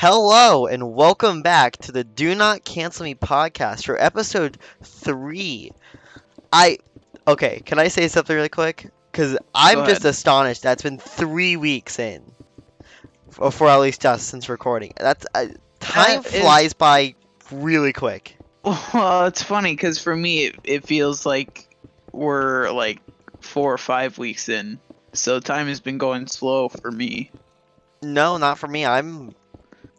Hello and welcome back to the Do Not Cancel Me podcast for episode 3. I okay, can I say something really quick? Cuz Go I'm just ahead. astonished that's been 3 weeks in or for at least us since recording. That's time That is, flies by really quick. well, it's funny because for me, it feels like we're like 4 or 5 weeks in. So time has been going slow for me. No, not for me. I'm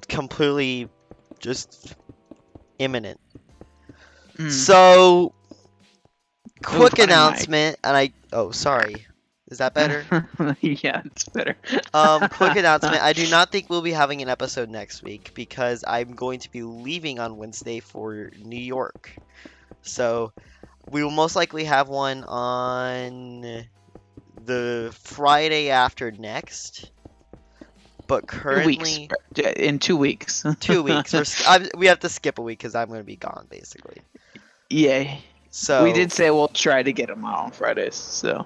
completely just imminent. Mm. So, Ooh, quick my mic. announcement and sorry. Is that better? Yeah, it's better. Quick announcement. I do not think we'll be having an episode next week because I'm going to be leaving on Wednesday for New York. So we will most likely have one on the Friday after next. But 2 weeks. currently, In 2 weeks. 2 weeks. We have to skip a week because I'm going to be gone basically. Yay. We So, did say we'll try to get them out on Fridays. So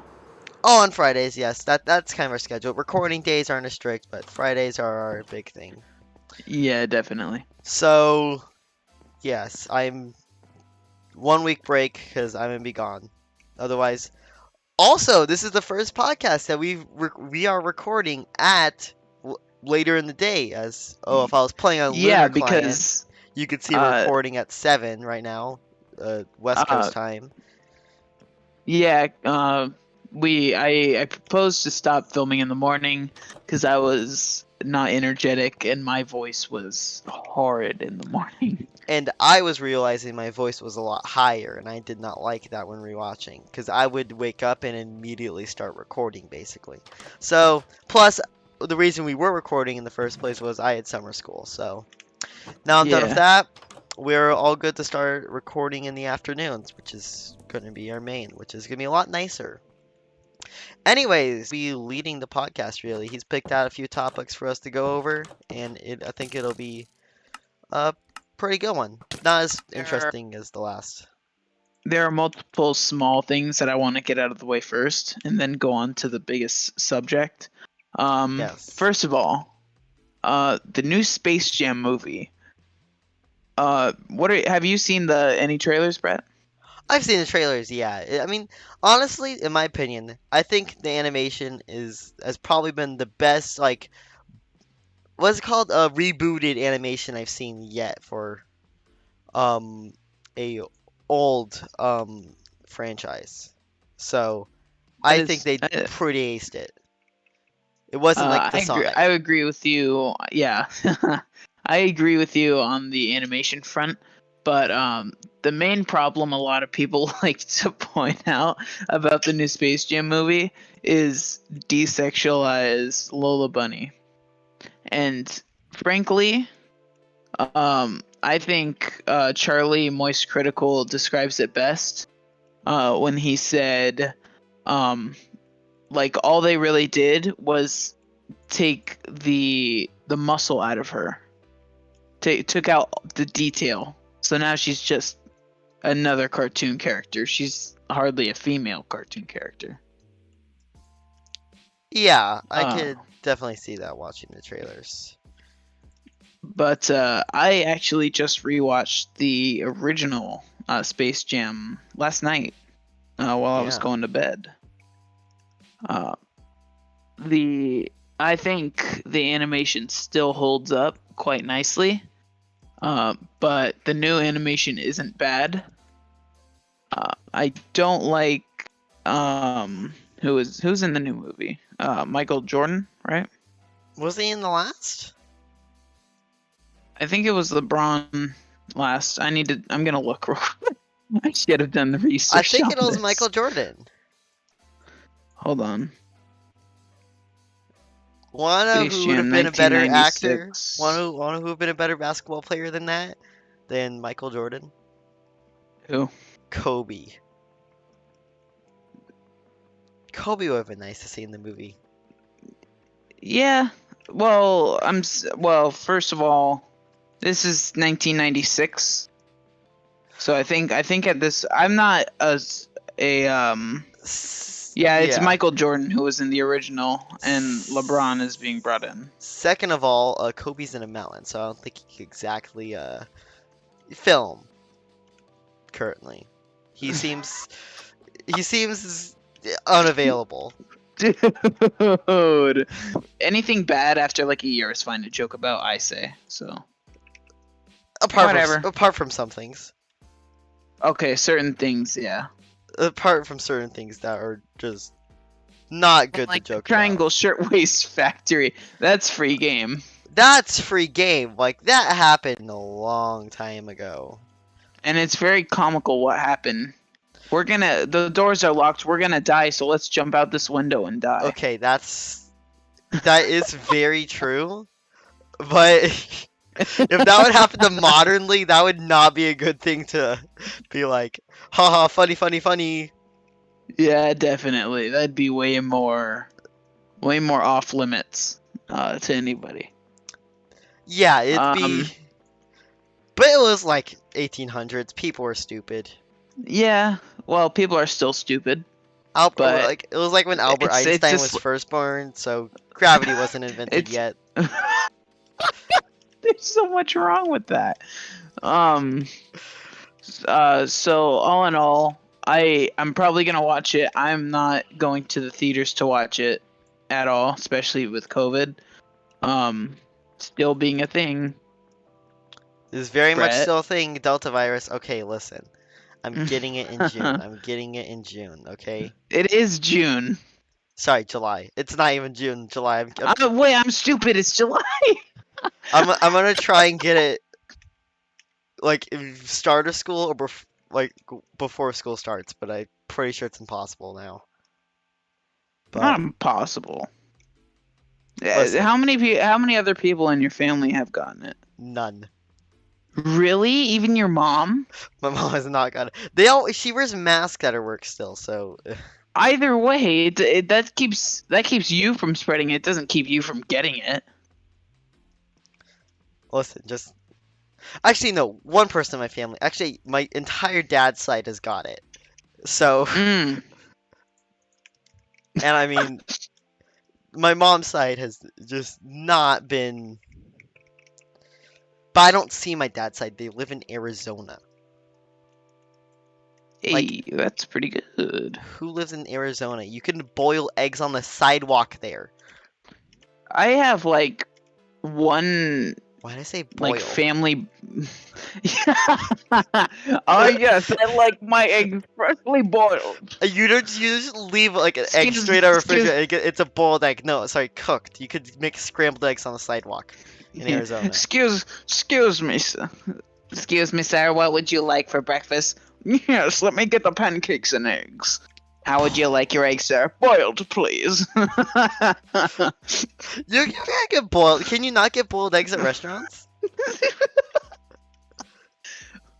on Fridays, yes, that's kind of our schedule. Recording days aren't as strict, but Fridays are our big thing. yeah, definitely. So, yes, I'm 1 week break because I'm gonna be gone. Otherwise, also this is the first podcast that we are recording at later in the day. As if I was playing on Yeah, Lunar Client, because you could see we're uh recording at 7 right now, West uh Coast time. Yeah, I proposed to stop filming in the morning because I was not energetic and my voice was horrid in the morning. And I was realizing my voice was a lot higher, and I did not like that when rewatching because I would wake up and immediately start recording, basically. So, plus, the reason we were recording in the first place was I had summer school. So, now I'm done with Yeah. that. We're all good to start recording in the afternoons, which is going to be our main, which is going to be a lot nicer. Anyways, be leading the podcast really. He's picked out a few topics for us to go over, and I think it'll be a pretty good one. Not as There interesting as the last. there are multiple small things that I want to get out of the way first and then go on to the biggest subject. Yes. First of all, the new Space Jam movie. Have you seen the any trailers, Brett? I've seen the trailers, yeah. I mean, honestly, in my opinion, I think the animation has probably been the best, like, what's it called? A rebooted animation I've seen yet for um a old franchise. So That I think is they pretty aced it. It wasn't like the I Sonic. agree with you. Yeah, I agree with you on the animation front. But the main problem a lot of people like to point out about the new Space Jam movie is desexualize Lola Bunny. And frankly, I think Charlie Moist Critical describes it best when he said, um, like all they really did was take the muscle out of her. Took out the detail. So now she's just another cartoon character. She's hardly a female cartoon character. Yeah, I Uh, could definitely see that watching the trailers. but I actually just rewatched the original Space Jam last night while I was Yeah. going to bed. Uh, the I think the animation still holds up quite nicely, but the new animation isn't bad. I don't like who's in the new movie? Michael Jordan, right? Was he in the last? I think it was LeBron last. I'm gonna look real quick. I should have done the I research think on it was this. Michael Jordan. Hold on. Wanna Space who would have Jam been a better actor? 1996. Wanna who would have been a better basketball player than that? Than Michael Jordan? Who? Kobe. Kobe would have been nice to see in the movie. Yeah. Well, well. First of all, this is 1996, so I think at this I'm not a Yeah, it's Yeah. Michael Jordan who was in the original, and LeBron is being brought in. Second of all, Kobe's in a mountain, so I don't think he could exactly film currently. He seems he seems unavailable. Dude, anything bad after like a year is fine to joke about. I say so. Whatever. Apart from some things. Okay, certain things, yeah. Apart from certain things that are just not good to Like joke about. Triangle Shirtwaist Factory, that's free game. That's free game. Like that happened a long time ago. And it's very comical what happened. The doors are locked, we're gonna die, so let's jump out this window and die. Okay, that is very true. But if that would happen to modernly, that would not be a good thing to be like, haha, funny, funny, funny. Yeah, definitely. That'd be way more off limits to anybody. Yeah, it'd be. Um, But it was like 1800s. People were stupid. yeah. Well, people are still stupid, but It was like when Albert it's Einstein just was first born, so gravity wasn't invented it's yet. there's so much wrong with that. Um. So all in all, I'm probably gonna watch it. I'm not going to the theaters to watch it at all, especially with COVID. Still being a thing. This is very much Brett. still a thing. Delta virus. Okay, listen. I'm getting it in June. I'm getting it in June. Okay. It is June. Sorry, July. It's not even June. July. Wait, I'm stupid. It's July. I'm gonna try and get it like start of school or before school starts, but I'm pretty sure it's impossible now. Not But impossible. listen, How many other people in your family have gotten it? none. Really? Even your mom? My mom has not got it. She wears masks at her work still, so Either way, that keeps you from spreading it. It doesn't keep you from getting it. listen, just actually no, one person in my family. Actually, my entire dad's side has got it. So, Mm. and I mean, my mom's side has just not been. But I don't see my dad's side. They live in Arizona. Hey, that's pretty good. Who lives in Arizona? You can boil eggs on the sidewalk there. I have like one Why did I say boil? like family. Oh yes, I like my eggs freshly boiled. You just leave like an egg Excuse- straight out of excuse- refrigerator. It's a boiled egg. No, sorry, cooked. You could make scrambled eggs on the sidewalk in Arizona. Excuse me, sir. Excuse me, sir. What would you like for breakfast? Yes, let me get the pancakes and eggs. How would you like your eggs, sir? Boiled, please. You can't get boiled. Can you not get boiled eggs at restaurants?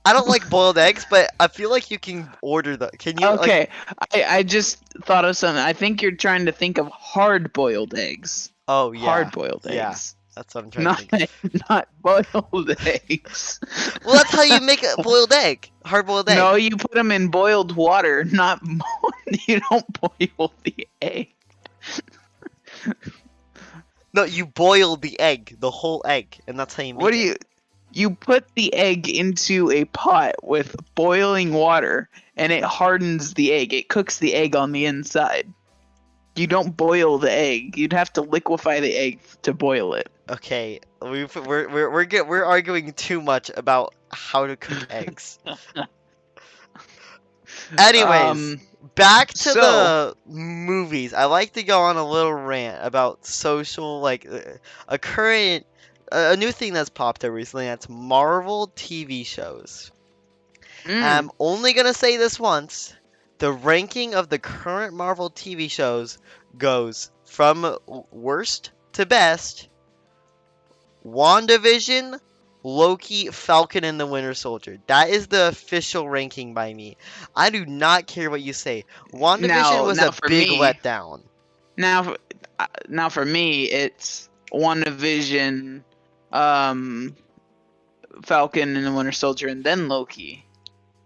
I don't like boiled eggs, but I feel like you can order the. Can you? Okay, I just thought of something. I think you're trying to think of hard-boiled eggs. Oh yeah. Hard-boiled Yeah. eggs. That's what I'm trying to think. Not boiled eggs. Well, that's how you make a boiled egg. Hard boiled egg. No, you put them in boiled water, not you don't boil the egg. No, you boil the egg, the whole egg, and that's how you make What do it. you put the egg into a pot with boiling water and it hardens the egg. It cooks the egg on the inside. You don't boil the egg. You'd have to liquefy the egg to boil it. Okay, we're arguing too much about how to cook eggs. Anyways, back to the movies. I like to go on a little rant about social, like a current, a new thing that's popped up recently. That's Marvel TV shows. I'm only gonna say this once. The ranking of the current Marvel TV shows goes from worst to best. WandaVision, Loki, Falcon, and the Winter Soldier. That is the official ranking by me. I do not care what you say. WandaVision was a big letdown. Now for me, it's WandaVision, Falcon and the Winter Soldier, and then Loki.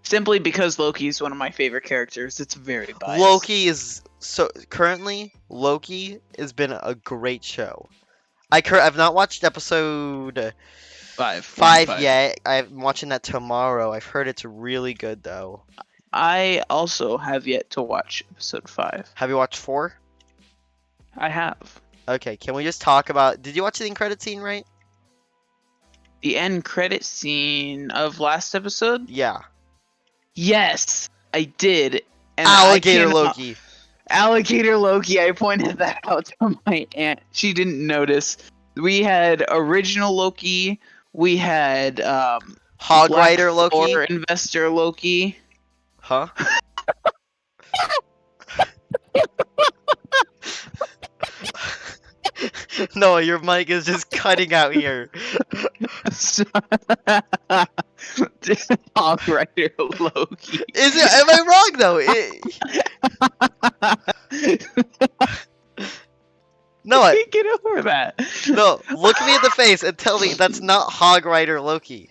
Simply because Loki is one of my favorite characters. It's very biased. Loki is So currently, Loki has been a great show. I've not watched episode 1 and 5 5. yet. I'm watching that tomorrow. I've heard it's really good though. I also have yet to watch episode 5. Have you watched 4? I have. Okay, can we just talk about? Did you watch the end credit scene, right? The end credit scene of last episode? Yeah. Yes, I did. And Alligator Loki. Alligator Loki, I pointed that out to my aunt. She didn't notice. We had original Loki. We had Hog Black Rider Loki. Thor Investor Loki. Huh? No, your mic is just cutting out here. Hog Rider Loki. Is it? Am I wrong though? No, I can't get over that. no. Look me in the face and tell me that's not Hog Rider Loki.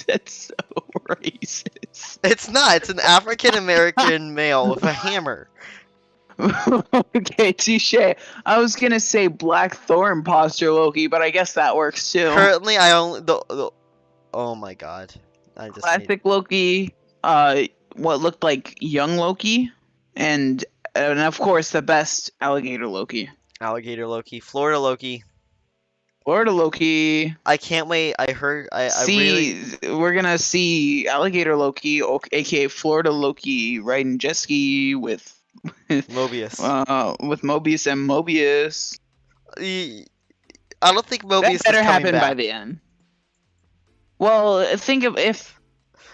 That's so racist. It's not. It's an African American male with a hammer. Okay, touche. I was gonna say Black Thor imposter Loki, but I guess that works too. Currently, I only oh my god, I just Classic Loki, what looked like young Loki, and of course the best Alligator Loki. Alligator Loki, Florida Loki. Florida Loki. I can't wait. I heard. I really. We're gonna see Alligator Loki, aka Florida Loki, riding jet ski with Mobius. with Mobius and Mobius. I don't think Mobius That better is coming happen back. by the end. Well, think of if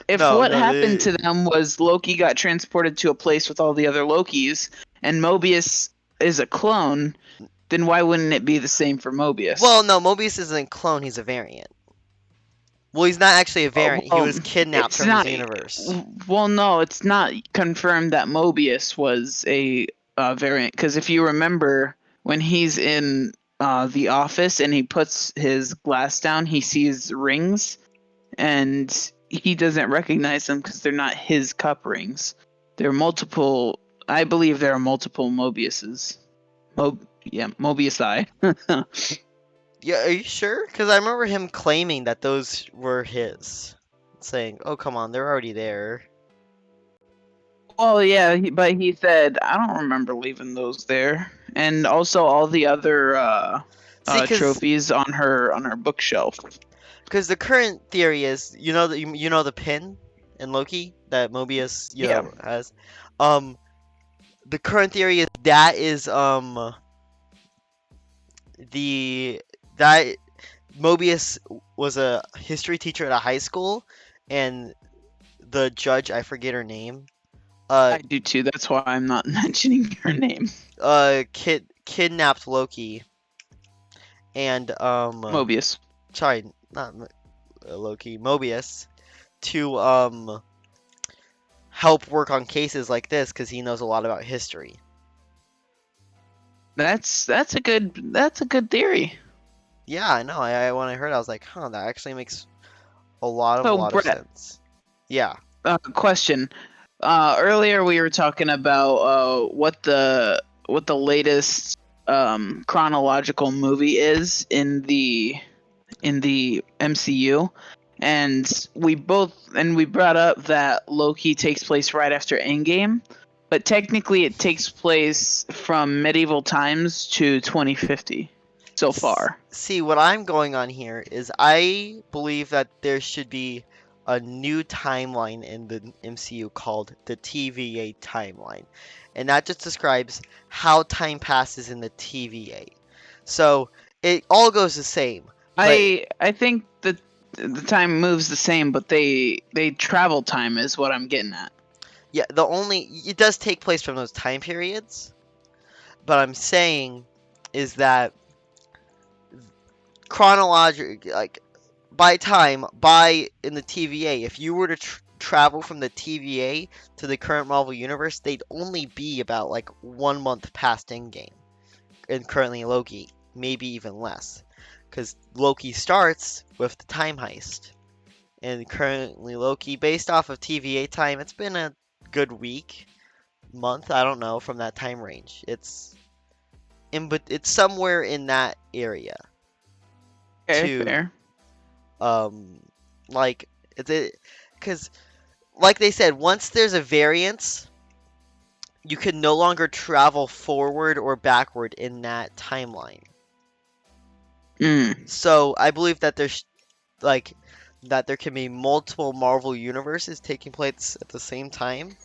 No, what no, happened to them was Loki got transported to a place with all the other Lokis, and Mobius is a clone, then why wouldn't it be the same for Mobius? Well, no, Mobius isn't a clone. He's a variant. Well, he's not actually a variant. well, He was kidnapped it's from not- his universe. Well, no, it's not confirmed that Mobius was a variant, because if you remember, when he's in the office and he puts his glass down, he sees rings, and he doesn't recognize them because they're not his cup rings. There are multiple. I believe there are multiple Mobiuses. Mobius Eye. Yeah, are you sure? Because I remember him claiming that those were his, saying, "Oh, come on, they're already there." Well, yeah, but he said, I don't remember leaving those there. And also all the other See, trophies on her bookshelf. because the current theory is, you know the pin in Loki that Mobius has. The current theory is that Mobius was a history teacher at a high school, and the judge, I forget her name, I do too. That's why I'm not mentioning her name. kidnapped Loki, and Mobius. sorry, not Loki, Mobius, to help work on cases like this because he knows a lot about history. That's a good theory. Yeah, I know. When I heard it, I was like, huh, that actually makes a lot So, of Brett, sense. Yeah. Question. Earlier we were talking about what the latest chronological movie is in the MCU, and we brought up that Loki takes place right after Endgame, but technically it takes place from medieval times to 2050 so far. See, what I'm going on here is I believe that there should be a new timeline in the MCU called the TVA timeline. And that just describes how time passes in the TVA. So it all goes the same. I think that the time moves the same, but they travel time is what I'm getting at. Yeah, it does take place from those time periods. But I'm saying is that chronologically, like in the TVA, if you were to travel from the TVA to the current Marvel universe, they'd only be about like 1 month past Endgame, and currently Loki, maybe even less, because Loki starts with the time heist, and currently Loki, based off of TVA time, it's been a good week, month, I don't know, from that time range. But it's somewhere in that area Okay, to fair. um like it because like they said, once there's a variance, you can no longer travel forward or backward in that timeline. Mm. So I believe that like that there can be multiple Marvel universes taking place at the same time,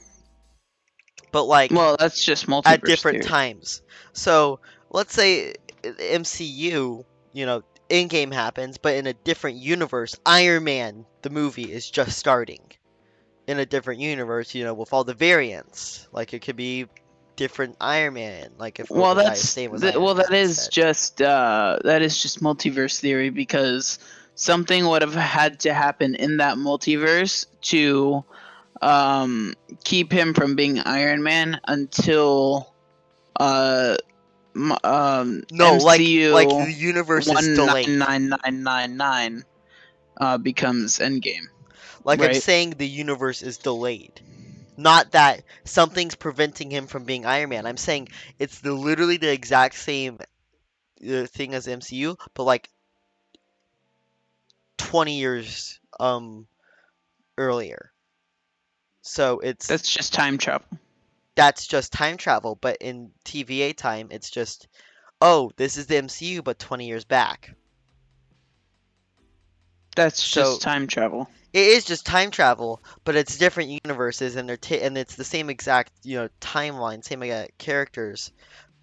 but like Well, that's just at multiverse different theory. times. So let's say the MCU, in-game happens, but in a different universe, Iron Man, the movie, is just starting in a different universe, with all the variants. Like it could be different Iron Man, like if Well, Obadiah Stane was Iron well, Man instead. that is just multiverse theory because something would have had to happen in that multiverse to um keep him from being Iron Man until uh No, like MCU the universe is delayed. 199999 becomes Endgame, Like I'm right? saying the universe is delayed. Not that something's preventing him from being Iron Man. I'm saying it's literally the exact same thing as MCU, but like 20 years earlier. So That's just time travel. that's just time travel, but in TVA time it's just, oh, this is the MCU but 20 years back. That's just So time travel. it is just time travel, but it's different universes and and it's the same exact, timeline, same exact characters,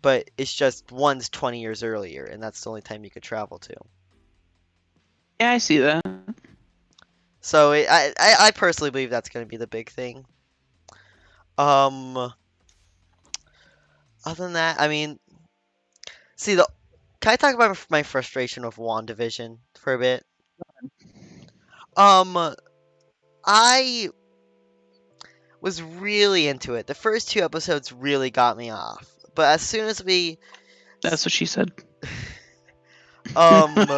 but it's just one's 20 years earlier and that's the only time you could travel to. Yeah, I see that. So I personally believe that's going to be the big thing. Um, Other than that, I mean, see the. Can I talk about my frustration with WandaVision for a bit? Um, I was really into it. The first two episodes really got me off, but as soon as That's what she said. um,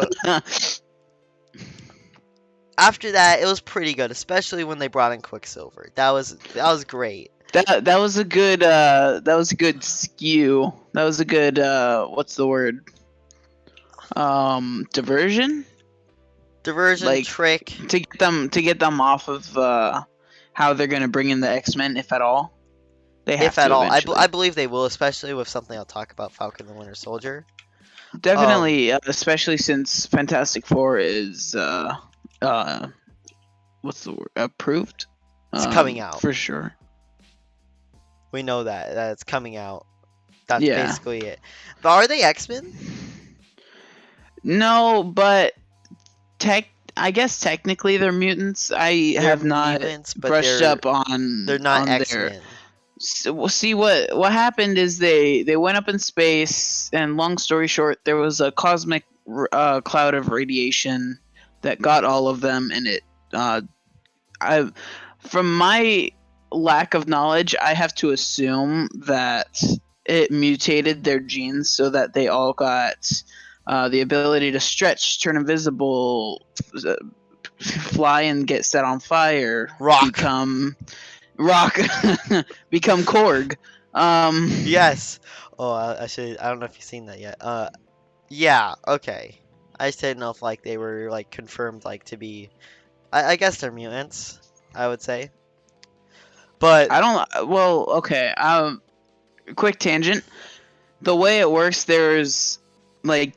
after that, it was pretty good, especially when they brought in Quicksilver. That was great. That was a good skew. That was a good what's the word? Diversion? Diversion, Like trick, to get them off of how they're gonna bring in the X-Men, if at all. They if have at to all. I eventually. believe they will, especially with something I'll talk about, Falcon the Winter Soldier. Um, Definitely, especially since Fantastic Four is uh what's the word? Approved? it's coming out. For sure. We know that it's coming out. That's Yeah. basically it. But are they X-Men? No, but tech I guess technically they're mutants. I They're have not mutants, but brushed up they're not on their. X-Men. So we'll see what happened is they went up in space, and long story short, there was a cosmic cloud of radiation that got all of them, and it I from my lack of knowledge, I have to assume that it mutated their genes so that they all got the ability to stretch, turn invisible, fly and get set on fire, Rock. become rock, become Korg. Yes. Oh, I don't know if you've seen that yet. Yeah. Okay. I just didn't know if like they were like confirmed like to be. I guess they're mutants. I would say. But I don't. Well, okay. Quick tangent. The way it works, there's like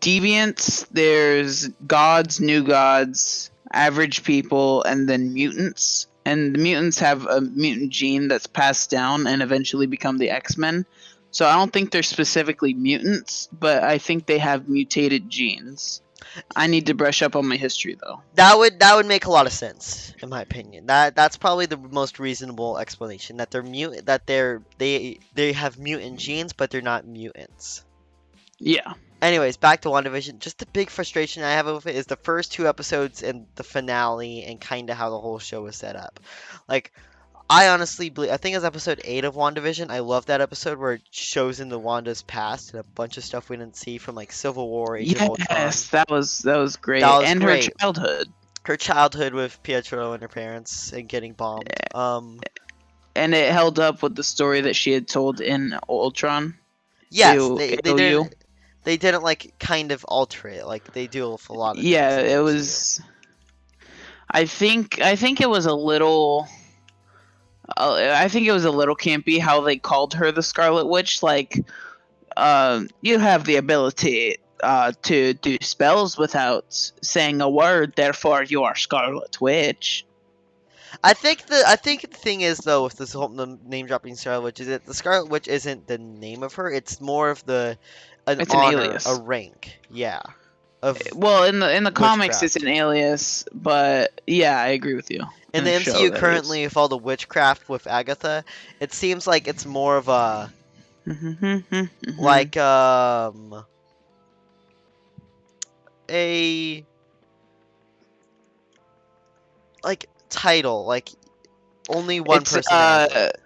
deviants, there's gods, new gods, average people, and then mutants. And the mutants have a mutant gene that's passed down and eventually become the X-Men. So I don't think they're specifically mutants, but I think they have mutated genes. I need to brush up on my history though. that would make a lot of sense in my opinion. That's probably the most reasonable explanation. That they're mute. That they have mutant genes, but they're not mutants. Yeah. Anyways, back to WandaVision. Just the big frustration I have with it is the first two episodes and the finale and kind of how the whole show was set up. Like, I honestly believe, I think it's episode 8 of WandaVision. I love that episode where it shows in the Wanda's past and a bunch of stuff we didn't see from like Civil War, Age of Ultron. Yes, that was That great. was And her great. childhood. Her childhood with Pietro and her parents and getting bombed. And it held up with the story that she had told in Ultron. Yes, they AOU. didn't like kind of alter it. Like they do a lot of things Yeah, in the it MCU. was. I think it was a little. I think it was a little campy how they called her the Scarlet Witch. Like, you have the ability to do spells without saying a word. Therefore, you are Scarlet Witch. I think the thing is though with this whole the name dropping Scarlet Witch is that the Scarlet Witch isn't the name of her. It's more of the an It's an honor, a alias. rank, yeah, of Well, in the comics, it's witchcraft. an alias, but yeah, I agree with you. In In the the show, MCU that is. currently, with all the witchcraft with Agatha, it seems like it's more of a like a like title, like only one it's person has it.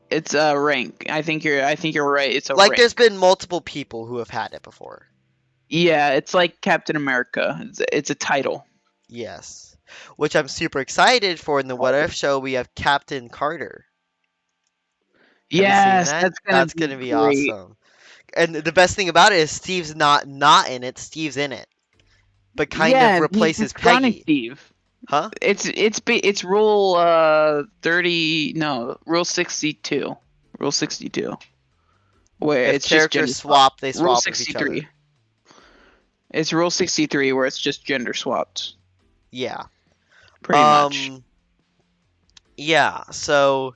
it's a rank. I think you're right. It's a Like there's rank. been multiple people who have had it before. Yeah, it's like Captain America. It's a title. Yes. Which I'm super excited for in the What If show we have Captain Carter. Have you seen Yes, that? that's gonna That's be gonna be great. awesome. And the best thing about it is Steve's not in it. Steve's in it, but kind of Yeah, he's replaces disgruntled Peggy. Steve. Huh? It's rule 30, no, rule 62. Rule 62, where If it's just characters gender swap. swap, they Rule swap with each other. 63. It's rule 63 where it's just gender swapped Yeah. pretty much. Um. Yeah. So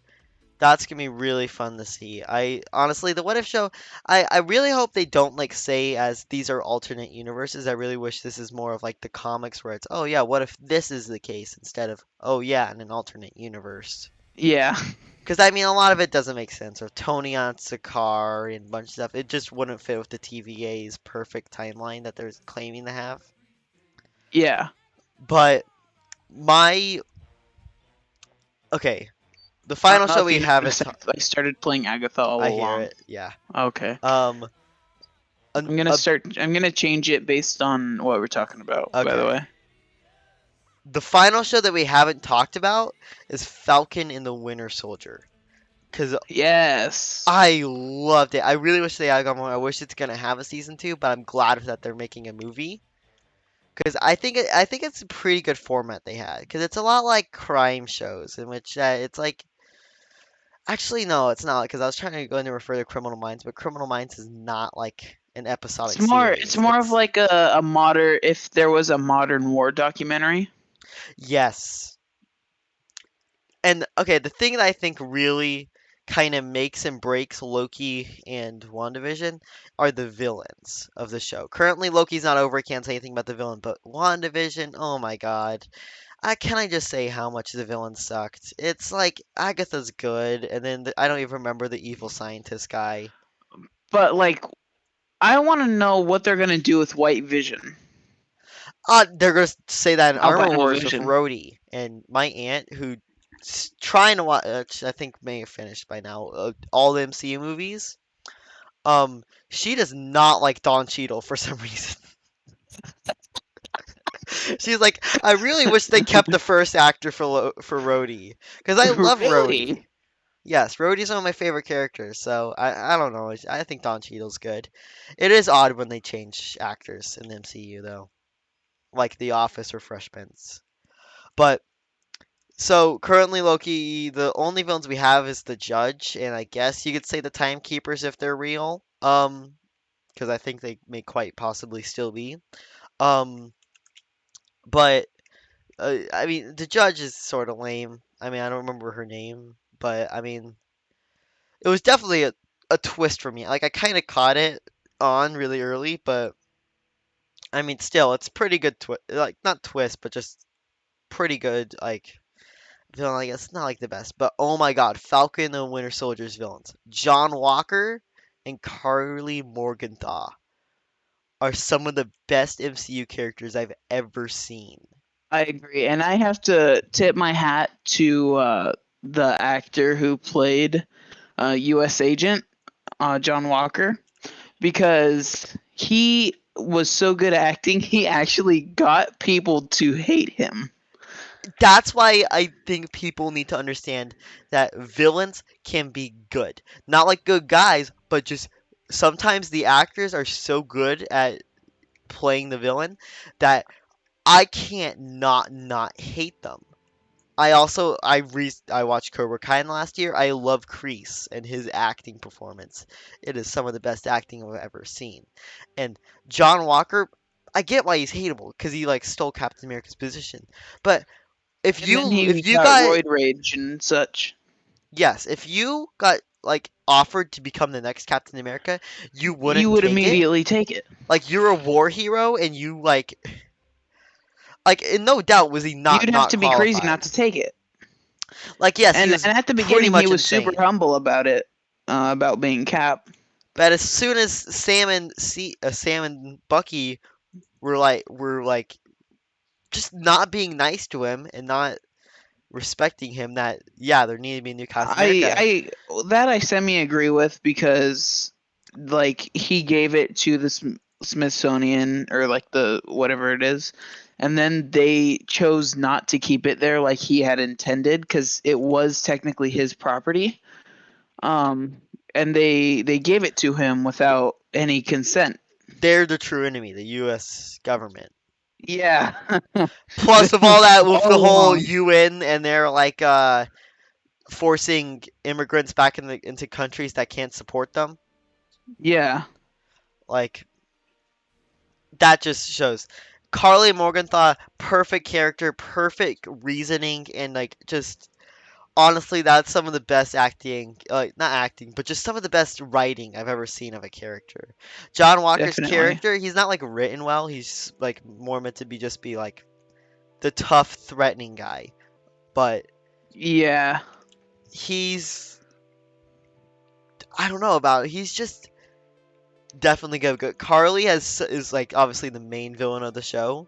that's gonna be really fun to see. I honestly, the What If show, I really hope they don't like say as these are alternate universes. I really wish this is more of like the comics where it's, oh yeah, what if this is the case instead of, oh yeah, in an alternate universe. Yeah. Because I mean, a lot of it doesn't make sense. Or Tony on Sakaar and a bunch of stuff. It just wouldn't fit with the TVA's perfect timeline that they're claiming to have. Yeah. But my okay, the I final don't know show if we you have is. noticed, I started playing Agatha I all hear along. it. Yeah. Okay. Um. I'm gonna start. I'm gonna change it based on what we're talking about. By the Okay. way. The final show that we haven't talked about is Falcon and the Winter Soldier. Because Yes. I loved it. I really wish they had gone more. I wish it's gonna have a season two, but I'm glad that they're making a movie. Because I think it's a pretty good format they had. Because it's a lot like crime shows, in which it's like actually no, it's not. Because I was trying to go into refer to Criminal Minds, but Criminal Minds is not like an It's episodic more. It's series. more of It's like a modern. If there was a modern war documentary. yes, and okay, the thing that I think really kind of makes and breaks Loki and WandaVision are the villains of the show. Currently, Loki's not over. I can't say anything about the villain, but WandaVision, oh my god. Can I just say how much the villain sucked? It's like Agatha's good, and then I don't even remember the evil scientist guy. But like, I want to know what they're gonna do with White Vision, They're gonna say that in Armor Albino Wars with Vision. Rhodey and my aunt who trying to watch. I think may have finished by now. All the MCU movies. She does not like Don Cheadle for some reason. She's like, I really wish they kept the first actor for Rhodey because I love Really? Rhodey. Yes, Rhodey's one of my favorite characters, so I don't know. I think Don Cheadle's good. It is odd when they change actors in the MCU though, like The Office or Fresh Prince. But so currently Loki, the only villains we have is the Judge, and I guess you could say the Timekeepers if they're real. Because I think they may quite possibly still be. Um, but I mean, the Judge is sort of lame. I mean, I don't remember her name, but I mean, it was definitely a twist for me. Like I kind of caught it on really early, but I mean, still, it's pretty good twist. Like not twist, but just pretty good. Like villain. I guess not like the best, but oh my God, Falcon and Winter Soldier's villains, John Walker and Carly Morgenthau, are some of the best MCU characters I've ever seen. I agree, and I have to tip my hat to the actor who played U.S. Agent John Walker, because he was so good at acting, he actually got people to hate him. That's why I think people need to understand that villains can be good. Not like good guys, but just sometimes the actors are so good at playing the villain that I can't not hate them. I watched Cobra Kai last year. I love Kreese and his acting performance. It is some of the best acting I've ever seen. And John Walker, I get why he's hateable because he like stole Captain America's position. But And then if he you got got roid rage and such. yes, if you got like offered to become the next Captain America, you You wouldn't would take it. immediately take it. Like you're a war hero and you like in no doubt was he You'd have not to be crazy qualified. not to take it. Like yes, he And was at the pretty beginning, he much was super insane. humble about it, about being Cap. But as soon as Sam and Bucky were like just not being nice to him and not respecting him, that yeah, there needed to be a new Captain America. I semi agree with because like he gave it to the Smithsonian or like the whatever it is, and then they chose not to keep it there like he had intended because it was technically his property. Um, and they gave it to him without any consent. They're the true enemy, the U.S. government. Yeah, Plus of all that with the all whole along. UN and they're like forcing immigrants back into countries that can't support them. Yeah, Like that just shows Carly Morgenthau, perfect character, perfect reasoning, and like just honestly, that's some of the best acting, not acting, but just some of the best writing I've ever seen of a character. John Walker's definitely. character, he's not like written well. He's like more meant to be like the tough, threatening guy, but Yeah, he's I don't know about he's just definitely good. Carly is like obviously the main villain of the show,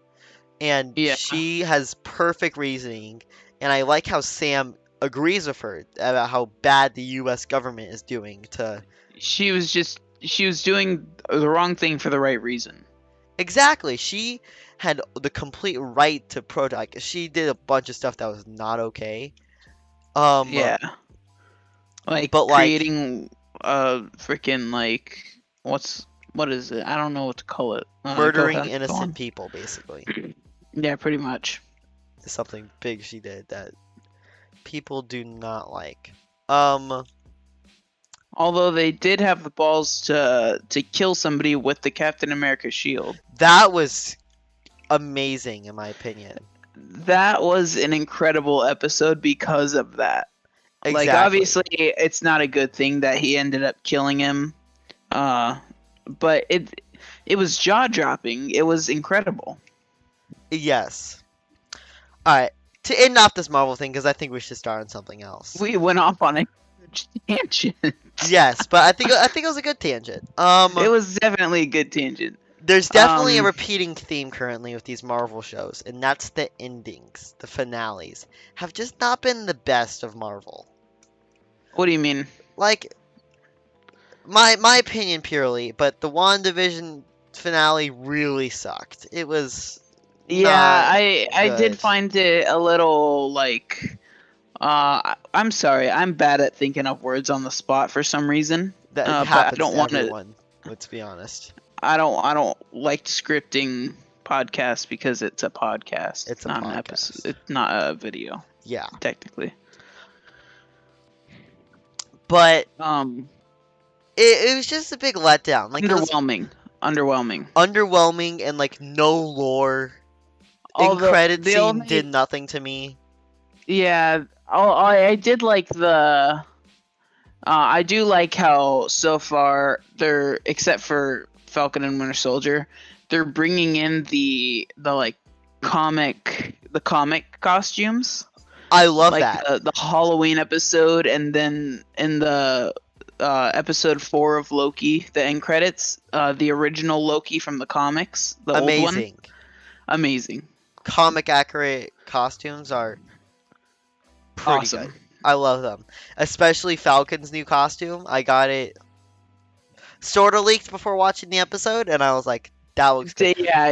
and yeah. she has perfect reasoning, and I like how Sam agrees with her about how bad the U.S. government is doing to She was doing the wrong thing for the right reason. exactly. She had the complete right to protest. She did a bunch of stuff that was not okay. Um, Yeah, like but like creating freaking like what is it? I don't know what to call it. Go murdering ahead, go innocent on. people, basically, Yeah, pretty much. is something big she did that people do not like. Um, Although they did have the balls to kill somebody with the Captain America shield. that was amazing in my opinion. That was an incredible episode because of that. Like Exactly. obviously it's not a good thing that he ended up killing him. Uh but it was jaw dropping. It was incredible. Yes. All right. To end off this Marvel thing, because I think we should start on something else. We went off on a huge tangent. Yes, but I think it was a good tangent. It was definitely a good tangent. There's definitely a Um, repeating theme currently with these Marvel shows, and that's the endings, the finales, have just not been the best of Marvel. what do you mean? Like my opinion purely, but the WandaVision finale really sucked. It was Yeah, not I did good. find it a little like I'm sorry, I'm bad at thinking of words on the spot for some reason. That But happens to everyone. Let's be honest. I don't like scripting podcasts because it's a podcast. It's It's a not an episode. podcast. It's not a video Yeah, technically. but Um, it was just a big letdown. Like it was underwhelming. underwhelming and like no lore. In Although credit the scene did only nothing to me. yeah, I did like the I do like how so far they're except for Falcon and Winter Soldier, they're bringing in the like the comic costumes, I love like that. the Halloween episode, and then in the episode 4 of Loki, the end credits, the original Loki from the comics, the old one, Amazing. amazing, Comic accurate costumes are pretty good. awesome. I love them. Especially Falcon's new costume. I got it sort of leaked before watching the episode, and I was like, That looks good. Yeah.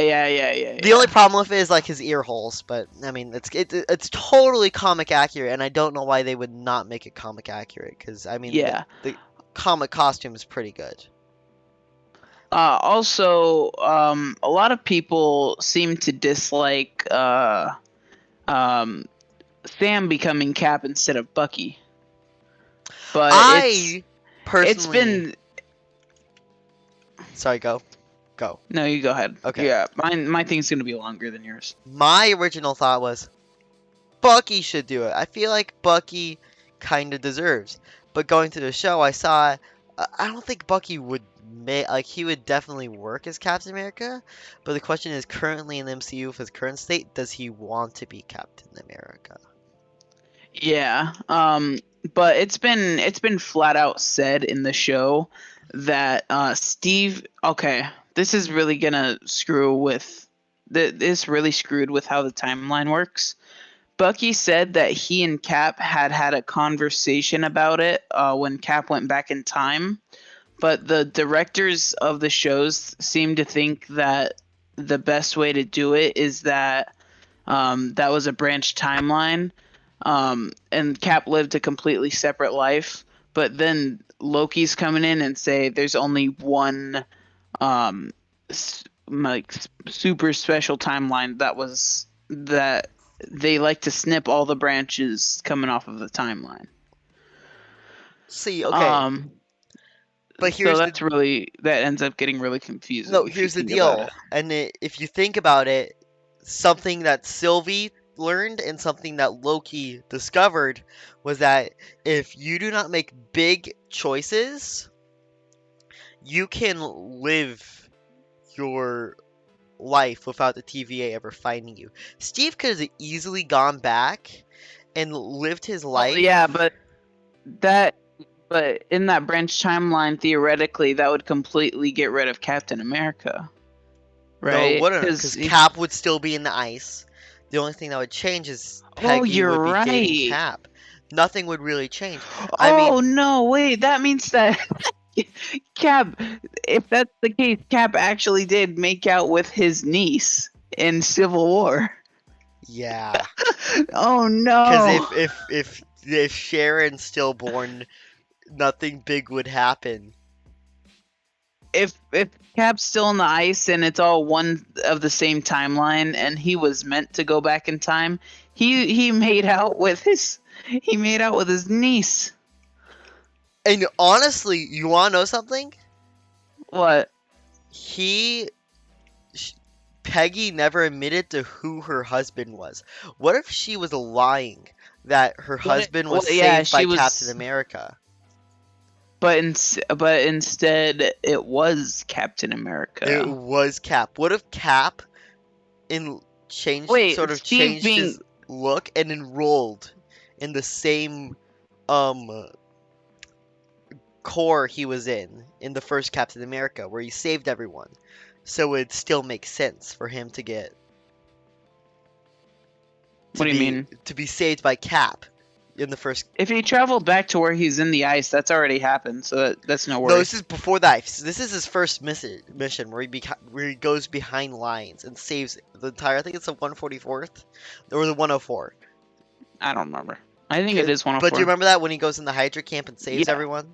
The only problem with it is like his ear holes, but I mean it's totally comic accurate, and I don't know why they would not make it comic accurate because I mean Yeah. the comic costume is pretty good. Also, a lot of people seem to dislike um, Sam becoming Cap instead of Bucky, but I it's personally, been. sorry, go. No, you go ahead. Okay, Yeah, my thing's gonna be longer than yours. my original thought was Bucky should do it. I feel like Bucky kind of deserves. But going through the show, I saw. I don't think Bucky would make like he would definitely work as Captain America. But the question is, currently in the MCU with his current state, does he want to be Captain America? Yeah. But it's been flat out said in the show that Steve. Okay, this is really gonna screw with. This really screwed with how the timeline works. Bucky said that he and Cap had a conversation about it when Cap went back in time, but the directors of the shows seem to think that the best way to do it is that that was a branch timeline, and Cap lived a completely separate life. But then Loki's coming in and say there's only one um, like super special timeline that they like to snip all the branches coming off of the timeline. See, okay, Um, but so that ends up getting really confusing if you here's the think about it. deal. And if you think about it, something that Sylvie learned and something that Loki discovered was that if you do not make big choices, you can live your life without the TVA ever finding you. Steve could have easily gone back and lived his Well, life. yeah, that but in that branch timeline, theoretically, that would completely get rid of Captain America, No, it right? wouldn't, because Cap would still be in the ice. The only thing that would change is Oh, Peggy you're would be dating right. Cap. Nothing would really change. I mean, Oh no, wait, that means that Cap, if that's the case, Cap actually did make out with his niece in Civil War. yeah, Oh because no. if Sharon's stillborn, nothing big would happen. If Cap's still in the ice and it's all one of the same timeline and he was meant to go back in time, he made out with his niece. And honestly, you want to know something? What? He Peggy never admitted to who her husband was. What if she was lying that her husband Well, was yeah, saved by she Captain was, America? but instead it was Captain It America. was Cap. What if Cap Wait, sort of Steve changed being his look and enrolled in the same um corps he was in the first Captain America where he saved everyone. So it still makes sense for him to get What do you mean? to be saved by Cap in the first. If he traveled back to where he's in the ice, that's already happened, so that's no No, worry. this is before that. This is his first mission where he goes behind lines and saves the entire. I think it's the 144th or the 104. I don't remember. I think it is But do you 104. remember that when he goes in the Hydra camp and saves Yeah. everyone?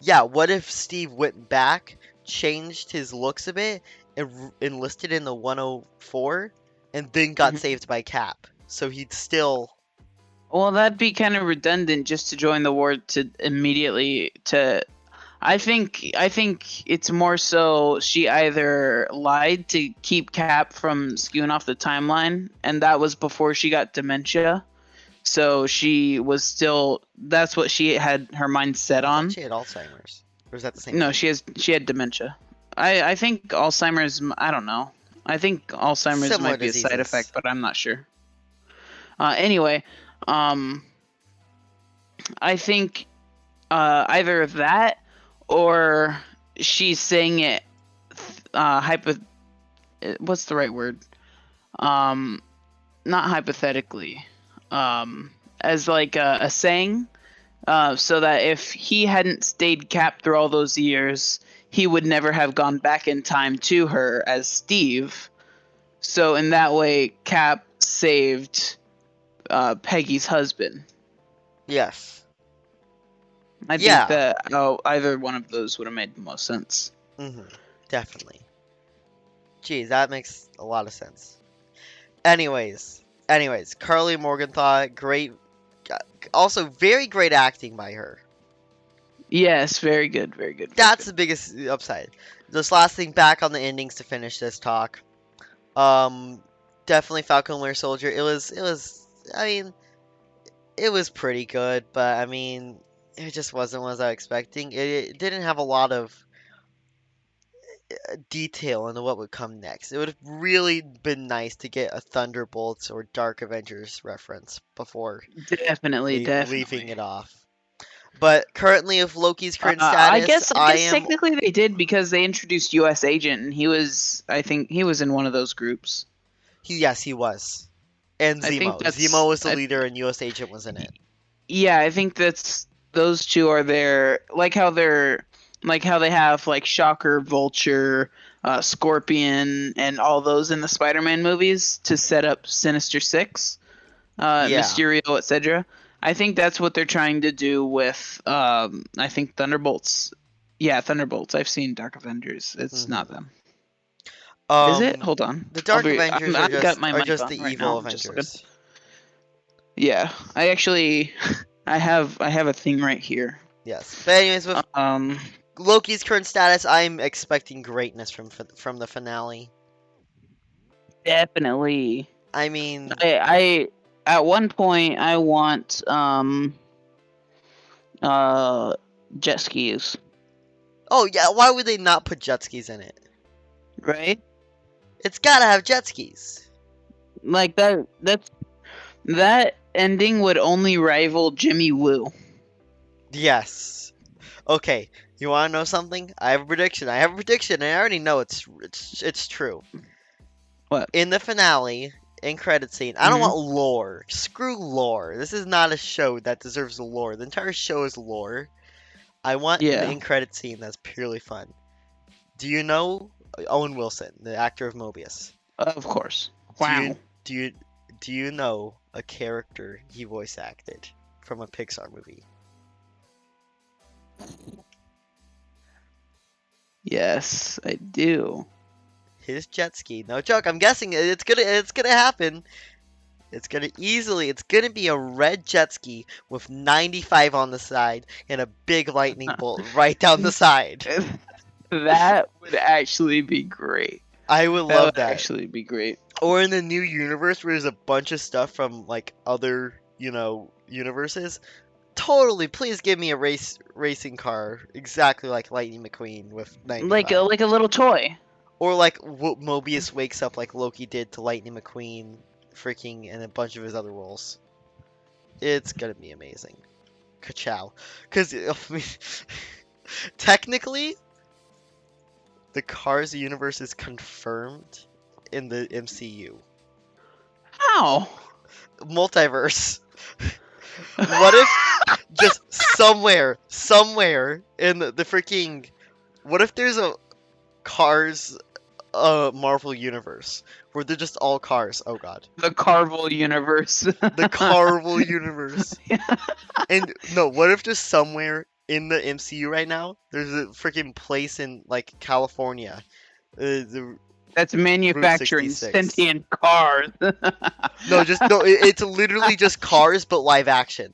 Yeah. What if Steve went back, changed his looks a bit, and enlisted in the 104, and then got Mhm. saved by Cap? So he'd still. Well, that'd be kind of redundant just to join the war to immediately to. I think it's more so she either lied to keep Cap from skewing off the timeline, and that was before she got dementia. So she was still. That's what she had her mind set I thought on. she had Alzheimer's. Or is that the same No, thing? she had dementia. I think Alzheimer's. I don't know. I think Alzheimer's Similar might be a side diseases. effect, but I'm not sure. Anyway, um, I think either that or she's saying it hypo. What's the right word? Um, Not hypothetically. As like a saying, so that if he hadn't stayed Cap through all those years, he would never have gone back in time to her as Steve. So in that way, Cap saved Peggy's husband. Yes. I think Yeah. that either one of those would have made the most sense. Definitely. Geez, that makes a lot of sense. Anyways, Carly Morgenthau, great, also very great acting by her. Yes, very good, very good. Very That's good. the biggest upside. This last thing back on the endings to finish this talk. Definitely Falcon Winter Soldier. I mean, it was pretty good, but I mean, it just wasn't what I was expecting. It didn't have a lot of detail into what would come next. It would have really been nice to get a Thunderbolts or Dark Avengers reference before Definitely, leaving definitely. it off. But currently, with Loki's current status, I I guess am. technically they did because they introduced U.S. Agent, and I think he was in one of those groups. Yes, he was. And I think Zemo. Zemo was the I, leader, and U.S. Agent was in it. yeah, I think that's those two are there, like how they have like Shocker, Vulture, Scorpion, and all those in the Spider-Man movies to set up Sinister Six, Yeah. Mysterio, etc. I think that's what they're trying to do with I think Thunderbolts. Yeah, Thunderbolts. I've seen Dark Avengers. It's not hmm them. Is it? Um, Hold on. the Dark Avengers I've got my are mic just on the right evil now. I'm just looking. Avengers. Yeah, I actually I have a thing right here. Yes. But anyways, with Um, Loki's current status, I'm expecting greatness from the finale. definitely. I mean, I at one point I want uh jet skis, oh yeah, why would they not put jet skis in it? right? It's gotta have jet skis. Like that ending would only rival Jimmy Woo. Yes. Okay, you want to know something? I have a prediction. And I already know it's true. What? In the finale, in credit scene, I don't Mm-hmm. want lore. Screw lore. This is not a show that deserves lore. The entire show is lore. I want an Yeah, in credit scene that's purely fun. Do you know Owen Wilson, the actor of Mobius? of course. Do you Wow. do you do you know a character he voice acted from a Pixar movie? Yes, I do. His jet ski. No joke. I'm guessing it's gonna happen. It's gonna be a red jet ski with 95 on the side and a big lightning bolt right down the side. That would actually be great. I would That love would that. actually be great. Or in the new universe where there's a bunch of stuff from like other, universes. Totally, please give me a racing car exactly like Lightning McQueen with 95. Like a little toy. Or like Mobius wakes up like Loki did to Lightning McQueen, freaking, and a bunch of his other roles. It's gonna be amazing. Ka-chow. Because, I mean, technically, the Cars universe is confirmed in the MCU. How? Multiverse. What if just somewhere in the freaking. What if there's a Cars Marvel universe where they're just all cars? Oh god. The Carvel universe. The Carvel universe. And no, what if just somewhere in the MCU right now, there's a freaking place in like California, the That's Route manufacturing 66. sentient cars. No, just no. It's literally just cars, but live action.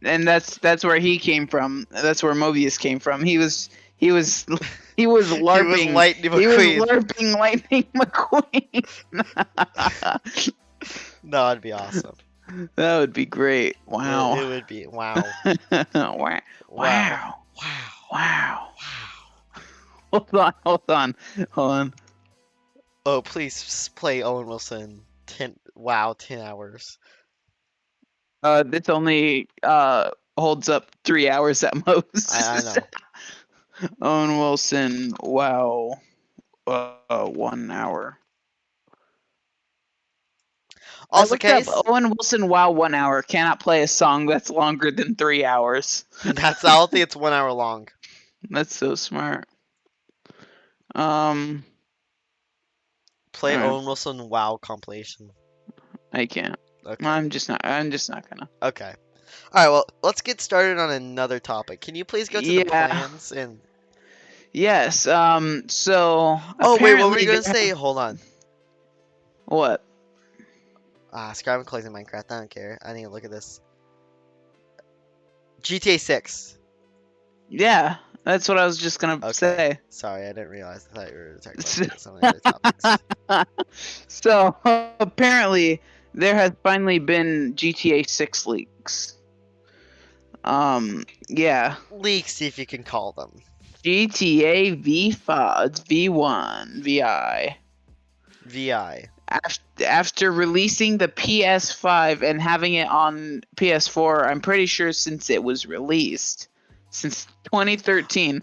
And that's where he came from. That's where Mobius came from. He was he was He was larping. Lightning He was McQueen. larping Lightning McQueen. No, that'd be awesome. That would be great. It Wow. would be wow, Wow. wow, Wow. wow, Wow. wow. Hold on. Oh, please play Owen Wilson. 10 hours. This only holds up 3 hours at most. I know. Owen Wilson. Wow. 1 hour. Also, I looked up case Owen Wilson. Wow, 1 hour cannot play a song that's longer than 3 hours. I don't think it's 1 hour long. That's so smart. Um, Play alright, Owen Wilson WoW compilation. I can't. Okay. I'm just not. I'm just not gonna. Okay. All right. Well, let's get started on another topic. Can you please go to the Yeah. plans and? Yes. So Oh wait, what were you apparently gonna there. say? Hold on. What? Scribe and closing Minecraft. I don't care. I need to look at this. GTA 6. Yeah, that's what I was just gonna Okay. say. Sorry, I didn't realize. I thought you were talking about some of the other topics. So apparently there has finally been GTA 6 leaks. Yeah, Leaks, if you can call them. GTA V5, V1, VI. VI. After releasing the PS5 and having it on PS4, I'm pretty sure since it was released, since 2013,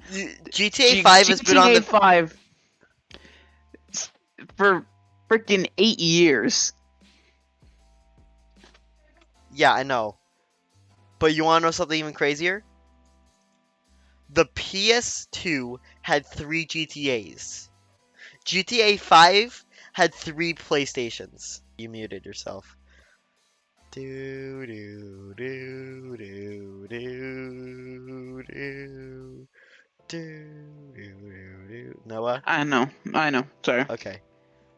GTA 5 has been on GTA the. 5 for freaking 8 years. Yeah, I know. But you want to know something even crazier? The PS2 had 3 GTAs. GTA 5 had 3 PlayStations. You muted yourself. Do do do do do do do. Noah? I know. Sorry. Okay.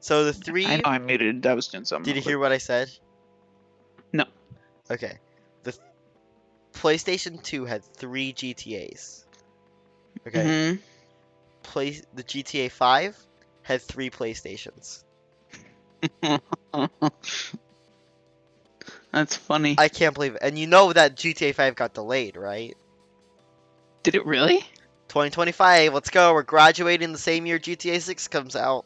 So the I know three. I muted. I was doing something Did real you quick. hear what I said? No. Okay. The PlayStation 2 had 3 GTAs. Okay. Hmm. The GTA 5 had 3 PlayStations. That's funny. I can't believe it. And you know that GTA 5 got delayed, right? Did it really? 2025, let's go. We're graduating the same year GTA 6 comes out.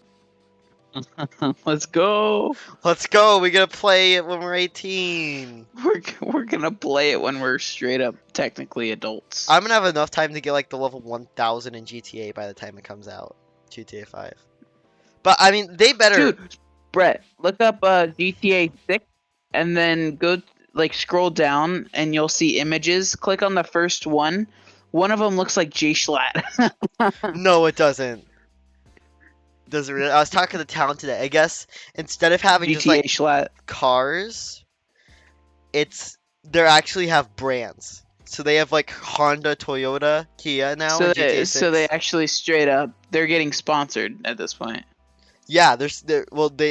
Let's go. Let's go. We're going to play it when we're 18. We're gonna play it when we're straight up technically adults. I'm going to have enough time to get like the level 1000 in GTA by the time it comes out. GTA 5. But I mean, they better. Dude, Brett, look up GTA 6 and then go like scroll down and you'll see images. Click on the first one. One of them looks like J Schlatt. No, it doesn't. Does it really? I was talking to Town today. I guess instead of having just GTA like Schlatt. cars, they actually have brands. So they have like Honda, Toyota, Kia now in GTA So they 6. actually straight up they're getting sponsored at this point, Yeah, they're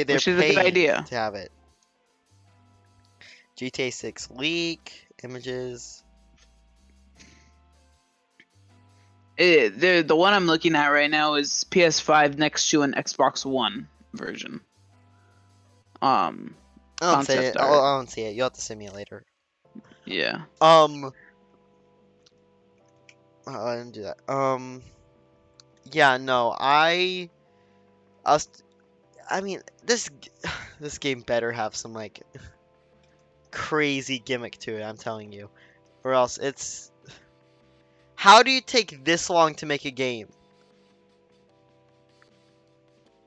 which is a good paying idea. to have it. GTA 6 leak images. The one I'm looking at right now is PS5 next to an Xbox One version. I don't see Concept it. art. I don't see it. You'll have to send me it later. Yeah. Oh, I didn't do that. Yeah, no, I was, I mean, this game better have some like crazy gimmick to it. I'm telling you, or else it's. How do you take this long to make a game?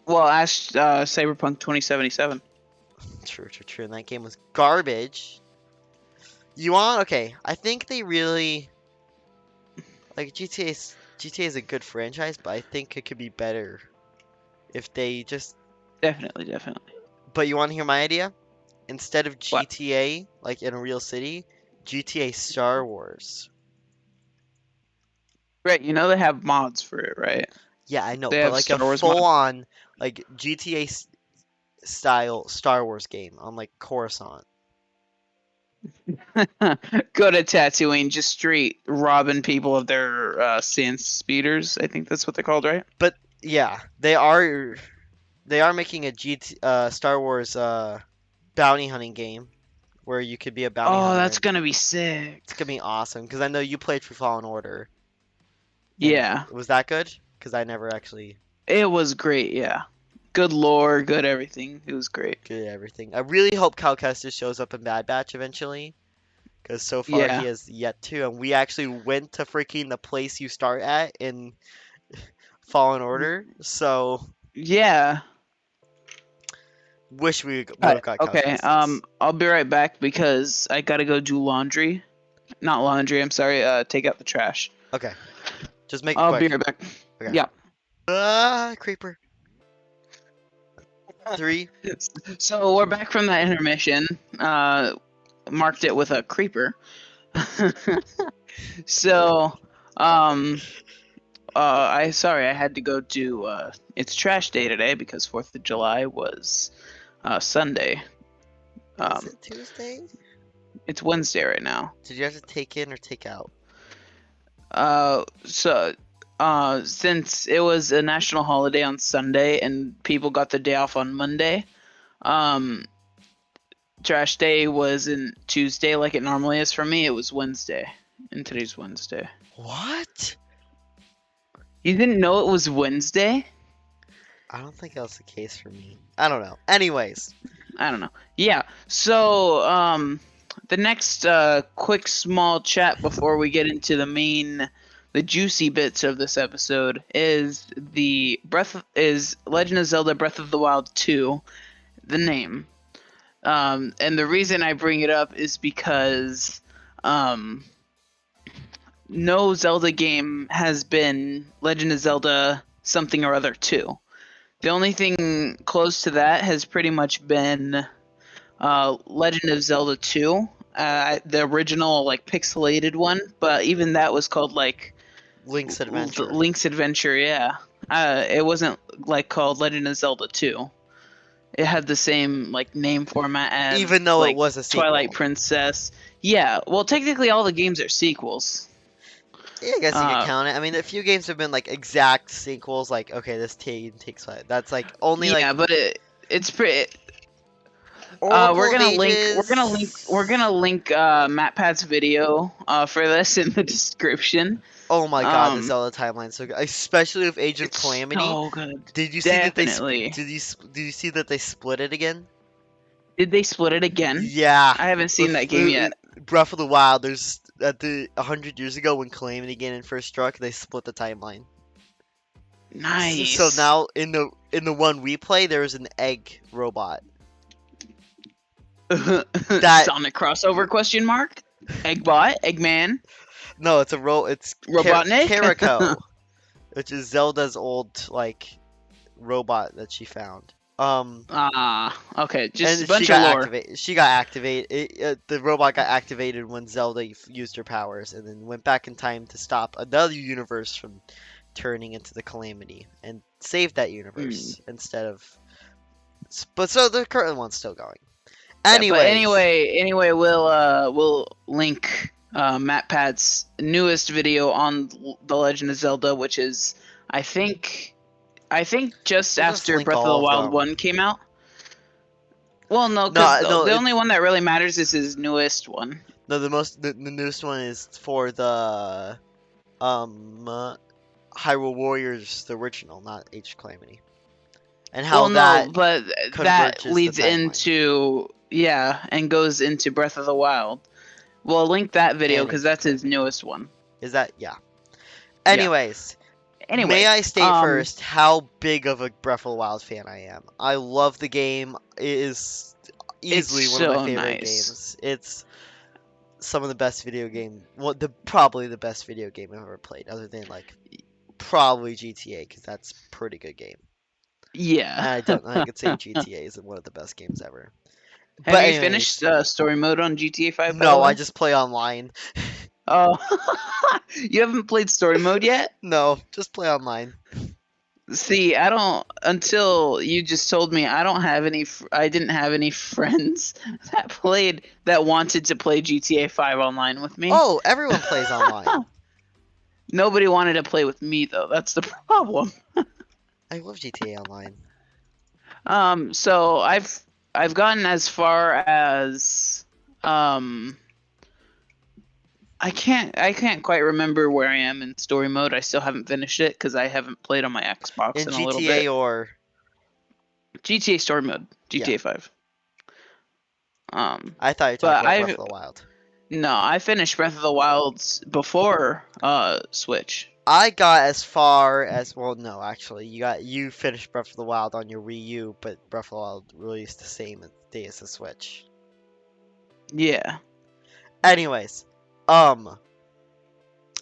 Well, ask Cyberpunk 2077. True. And that game was garbage. You want? Okay, I think they really like GTA is a good franchise, but I think it could be better if they just. Definitely. But you want to hear my idea? Instead of What? GTA, like in a real city, GTA Star Wars. Right, you know they have mods for it, right? Yeah, I know, They but have like a Star Wars mod. full-on like GTA style Star Wars game on like Coruscant. Go to Tatooine, just straight robbing people of their sand speeders. I think that's what they're called, right? But yeah, they are making a Star Wars bounty hunting game where you could be a bounty Oh, hunter. that's gonna be sick. It's gonna be awesome because I know you played for Fallen Order. And Yeah, was that good? Because I never actually it was great. Yeah, good lore, good everything. It was great. good at everything. I really hope Cal Kestis shows up in Bad Batch eventually. Because so far he Yeah, has yet to. And we actually went to freaking the place you start at in Fallen Order. So yeah. wish we would have got Cal Okay. Kestis. I'll be right back because I gotta go do laundry. Not laundry. I'm sorry. Take out the trash. Okay. Just make it I'll be quick. right back. Okay. Yeah. Ah, creeper. 3. So we're back from that intermission. Marked it with a creeper. So, um, I had to go to it's trash day today because 4th of July was Sunday. Is it Tuesday? It's Wednesday right now. Did you have to take in or take out? So since it was a national holiday on Sunday and people got the day off on Monday, um, trash day wasn't Tuesday like it normally is for me. It was Wednesday, and today's Wednesday. What? You didn't know it was Wednesday? I don't think that was the case for me. I don't know. Anyways, I don't know. Yeah. So, the next quick small chat before we get into the juicy bits of this episode is Legend of Zelda Breath of the Wild 2, the name. And the reason I bring it up is because no Zelda game has been Legend of Zelda something or other 2. The only thing close to that has pretty much been Legend of Zelda 2, the original like pixelated one, but even that was called like Link's Adventure. Link's Adventure. Yeah, it wasn't like called Legend of Zelda 2. It had the same like name format as Even though it like was a sequel. Twilight Princess. Yeah, well, technically all the games are sequels. Yeah, I guess you could count it. I mean, a few games have been like exact sequels. Like, okay, this team takes 5. That's like only Yeah, like but it's pretty. Oracle We're of gonna link. We're Ages. gonna link. We're gonna link MatPat's video for this in the description. Oh my God, the Zelda timeline so good, especially with Age of It's Calamity. so good. Did you see that Definitely. did you see that they split it again? Did they split it again? Yeah. I haven't seen that game yet. Breath of the Wild. There's at the 100 years ago when Calamity Ganon first struck, they split the timeline. Nice. So now in the one we play, there's an egg robot. Sonic crossover question mark? Eggbot? Eggman? No, it's Robotnik? Carico, which is Zelda's old like robot that she found. Okay, just And a bunch of lore. She got activated. The robot got activated when Zelda used her powers, and then went back in time to stop another universe from turning into the Calamity and save that universe instead of. But so the current one's still going. But Anyways, anyway, we'll link MatPat's newest video on the Legend of Zelda, which is I think just we'll just after link Breath of all the of Wild them. 1 came out. Well, no, because No, the only one that really matters is his newest one. No, the newest one is for the Hyrule Warriors, the original, not Age of Calamity, and how Well, that no, but that converges the leads timeline. into and goes into Breath of the Wild. We'll link that video And because Age of that's his Calamity. newest one. Is that yeah? Yeah. Anyways, Anyway, may I state first how big of a Breath of the Wild fan I am? I love the game. It is easily it's one of my so favorite nice. games. It's some of the best video game. Well, probably the best video game I've ever played, other than like probably GTA, because that's a pretty good game. Yeah. And I don't. I could say GTA is one of the best games ever. Have But you anyways, finished story mode on GTA 5? By the no, way? I just play online. Oh, you haven't played story mode yet? No, just play online. See, I don't until you just told me I don't have any. I didn't have any friends that wanted to play GTA 5 online with me. Oh, everyone plays online. Nobody wanted to play with me though. That's the problem. I love GTA Online. So I've gotten as far as I can't quite remember where I am in story mode. I still haven't finished it because I haven't played on my Xbox In in a little GTA bit. or GTA story mode, GTA Yeah. 5. I thought you were But talking about Breath of the Wild. No, I finished Breath of the Wilds before Switch. I got as far as no, actually, you finished Breath of the Wild on your Wii U, but Breath of the Wild released the same day as the Switch. Yeah. Anyways,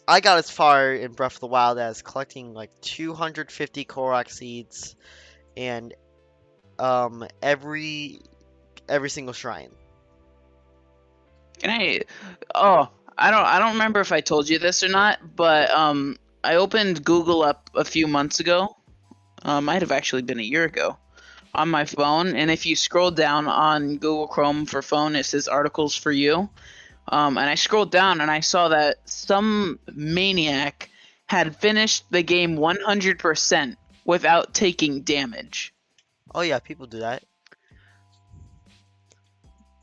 I got as far in Breath of the Wild as collecting like 250 Korok seeds and every single shrine. Can I? Oh, I don't remember if I told you this or not, but I opened Google up a few months ago. Might have actually been a year ago on my phone, and if you scroll down on Google Chrome for phone, it says articles for you. And I scrolled down and I saw that some maniac had finished the game 100% without taking damage. Oh yeah, people do that.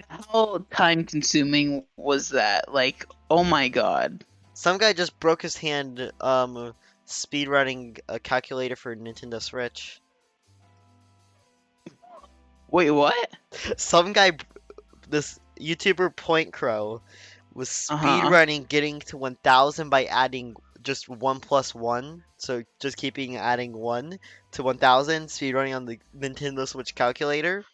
How time consuming was that? Like, oh my god. Some guy just broke his hand speedrunning a calculator for Nintendo Switch. Wait, what? Some guy, this YouTuber Point Crow, was Uh-huh. speedrunning getting to 1000 by adding just 1 plus 1. So just keeping adding 1 to 1000, speedrunning on the Nintendo Switch calculator,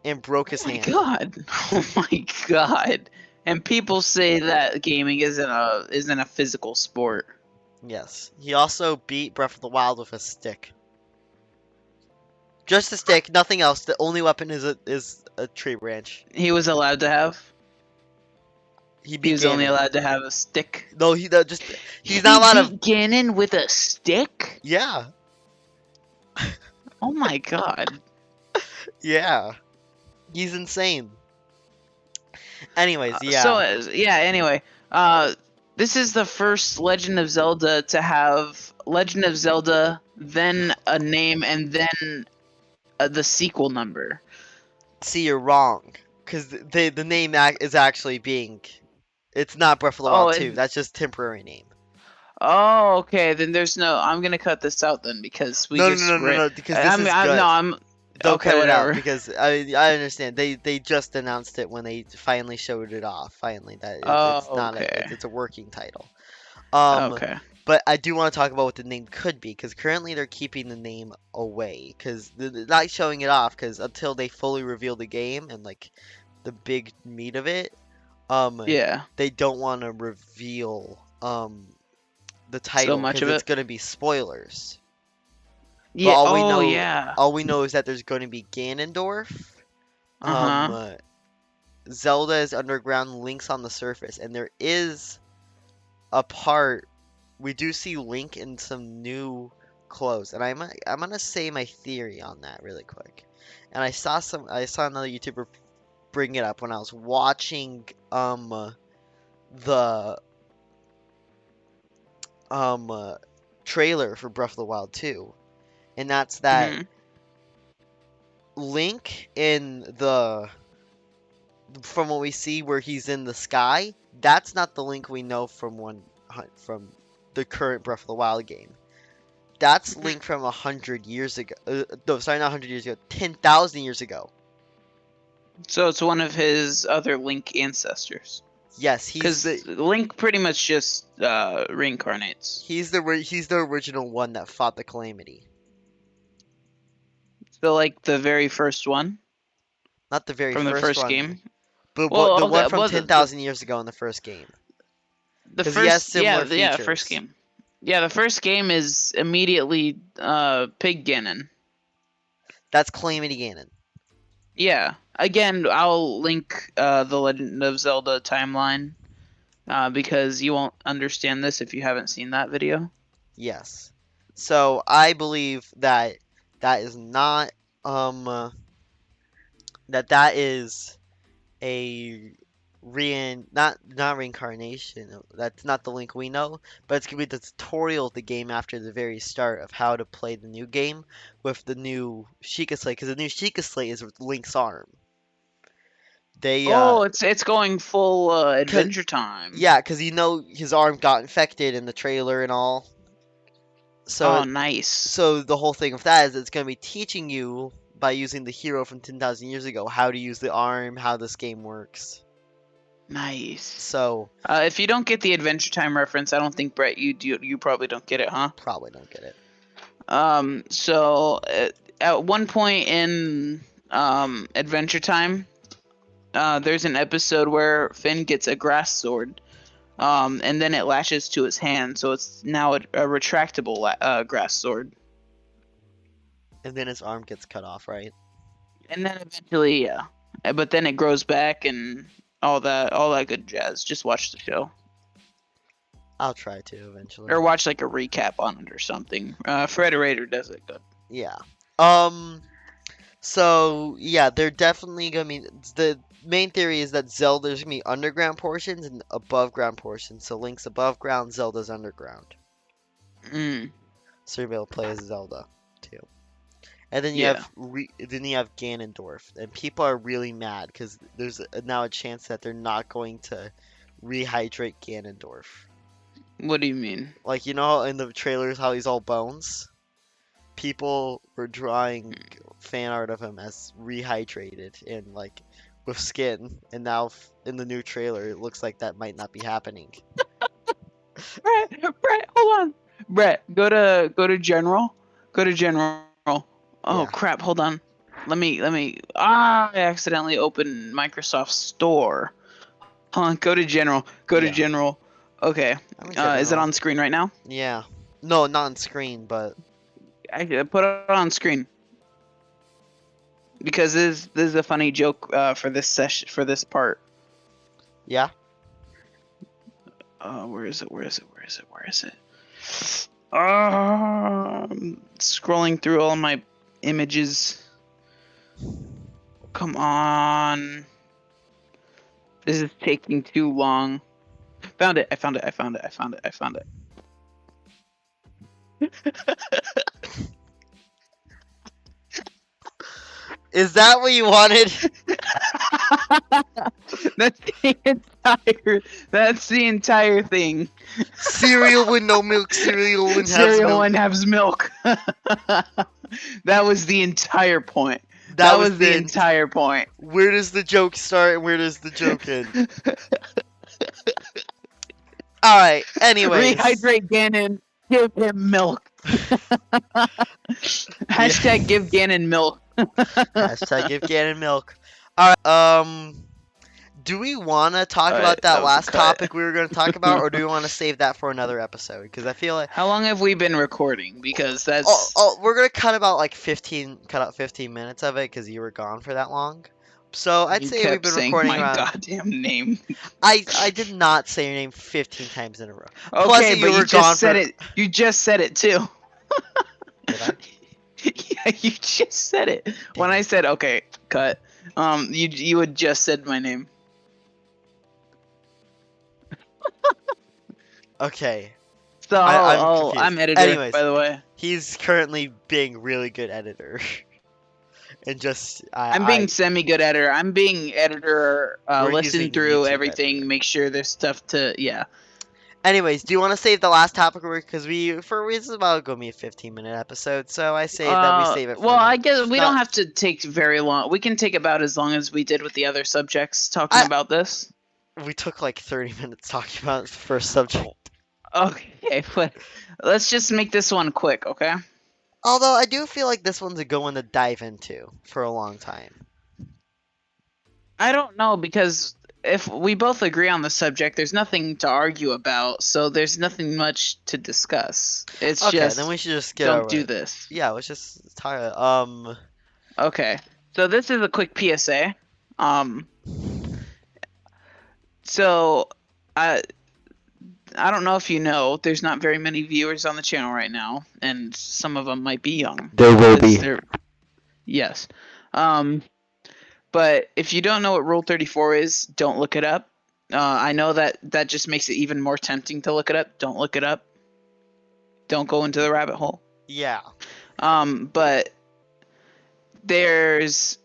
and broke his Oh my hand. god. Oh my god. And people say that gaming isn't a physical sport. Yes. He also beat Breath of the Wild with a stick. Just a stick, nothing else. The only weapon is a tree branch. He was allowed to have. He He beat was only Ganon. allowed to have a stick. No, he's He not allowed to. beat Ganon with a stick? Yeah, Oh my god. yeah. He's insane. Anyways, So yeah. yeah, anyway, this is the first Legend of Zelda to have Legend of Zelda, then a name, and then the sequel number. See, you're wrong. Because the name is actually being. It's not Breath of the Oh, Wild 2. That's just temporary name. oh, okay. Then there's no. I'm gonna cut this out then because we No, no, just no, no, read. no. Because this is I'm no. good. I'm Don't okay. cut it out Whatever. because I understand they just announced it when they finally showed it off. Finally, that it's Oh, not okay. it's a working title. Um, Okay. but I do want to talk about what the name could be because currently they're keeping the name away because they're not showing it off because until they fully reveal the game and like the big meat of it, Yeah. they don't want to reveal the So title much because of it's it. gonna be spoilers. But Yeah. Oh, yeah. all we know is that there's going to be Ganondorf. Uh huh. Um, Zelda is underground, Link's on the surface, and there is a part we do see Link in some new clothes, and I'm gonna say my theory on that really quick. And I saw another YouTuber bring it up when I was watching the trailer for Breath of the Wild 2, and that's that Hmm. Link in the from what we see where he's in the sky, that's not the Link we know from the current Breath of the Wild game. That's Link from 100 years ago. No, sorry, not 100 years ago. 10,000 years ago. So it's one of his other Link ancestors. Yes, Because Link pretty much just reincarnates. he's the original one that fought the Calamity. So like the very first one Not the very from the first first one, game. but Well, the one okay, from well 10,000 years ago in the first game. the Because he has first, similar yeah, the first features. game. Yeah, the first game is immediately Pig Ganon. That's Calamity Ganon. Yeah. Again, I'll link the Legend of Zelda timeline because you won't understand this if you haven't seen that video. Yes. So I believe that that is not that is a not reincarnation. That's not the Link we know, but it's gonna be the tutorial of the game after the very start of how to play the new game with the new Sheikah Slate, because the new Sheikah Slate is with Link's arm. They Oh, it's going full cause, Adventure Time. yeah, because you know his arm got infected in the trailer and all. So Oh, nice. so the whole thing of that is it's gonna be teaching you by using the hero from 10,000 years ago how to use the arm, how this game works. Nice. So If you don't get the Adventure Time reference, I don't think Brett, you probably don't get it, huh? probably don't get it. So at one point in Adventure Time, there's an episode where Finn gets a grass sword, and then it lashes to his hand, so it's now a retractable grass sword. And then his arm gets cut off, right? And then eventually, yeah, but then it grows back and all that good jazz. Just watch the show I'll try to eventually. or watch like a recap on it or something. Frederator does it good. Yeah. Um. So yeah, they're definitely gonna be the main theory is that Zelda's gonna be underground portions and above ground portions. So Link's above ground, Zelda's underground. Mm, So you'll be able to play as Zelda too. And then yeah. you have Ganondorf, and people are really mad because there's now a chance that they're not going to rehydrate Ganondorf. What do you mean? Like you know in the trailers how he's all bones. People were drawing fan art of him as rehydrated and like with skin, and now in the new trailer it looks like that might not be happening. Brett, hold on. Brett, go to general. Go to general. Oh Yeah. crap! Hold on. Let me. I accidentally opened Microsoft Store. Hold on. Go to general. Go to Yeah. general. Okay. I'm in Is it general. on screen right now? Yeah. No, not on screen, but I put it on screen because this is a funny joke for this session for this part. yeah. Where is it? Where is it? Where is it? Where is it? Scrolling through all my images. Come on. This is taking too long. Found it. I found it. I found it. I found it. I found it. Is that what you wanted? That's the entire. That's the entire thing. Cereal with no milk, cereal when has Cereal milk. one has milk. That was the entire point. That That was was the the entire point. Where does the joke start and where does the joke end? All right. Anyways. Rehydrate Ganon. Give him milk. Hashtag give Ganon milk. Hashtag give Ganon milk. All right. Do we want to talk about That that was a last cut. topic we were going to talk about, or do we want to save that for another episode? Because I feel like How long have we been recording? Because that's we're gonna cut about like 15, cut out 15 minutes of it because you were gone for that long. So I'd you say we've kept been saying recording my around. goddamn name. I did not say your name 15 times in a row. Okay, Plus, but you were you gone just said for. it. You just said it too. Did I? Yeah, you just said it. When I said okay, cut. You had just said my name. Okay. So I'm confused. I'm editor, Anyways, by the way. he's currently being really good editor, and just I'm being semi good editor. I'm being editor. We're Listen using through YouTube everything. editor. Make sure there's stuff to yeah. Anyways, do you want to save the last topic because for reasons about gonna be a 15-minute episode, so I say that we save it for Well, I another. guess we Not- don't have to take very long. We can take about as long as we did with the other subjects talking about this. We took like 30 minutes talking about the first subject. Okay, but let's just make this one quick, okay? Although I do feel like this one's a good one to dive into for a long time. I don't know because if we both agree on the subject, there's nothing to argue about, so there's nothing much to discuss. It's Okay, just then we should just get don't over do it. this. Yeah, let's just talk. Okay, so this is a quick PSA. So I don't know if you know, there's not very many viewers on the channel right now, and some of them might be young. There will be. Yes. But if you don't know what Rule 34 is, don't look it up. I know that just makes it even more tempting to look it up. Don't look it up. Don't go into the rabbit hole. Yeah. But there's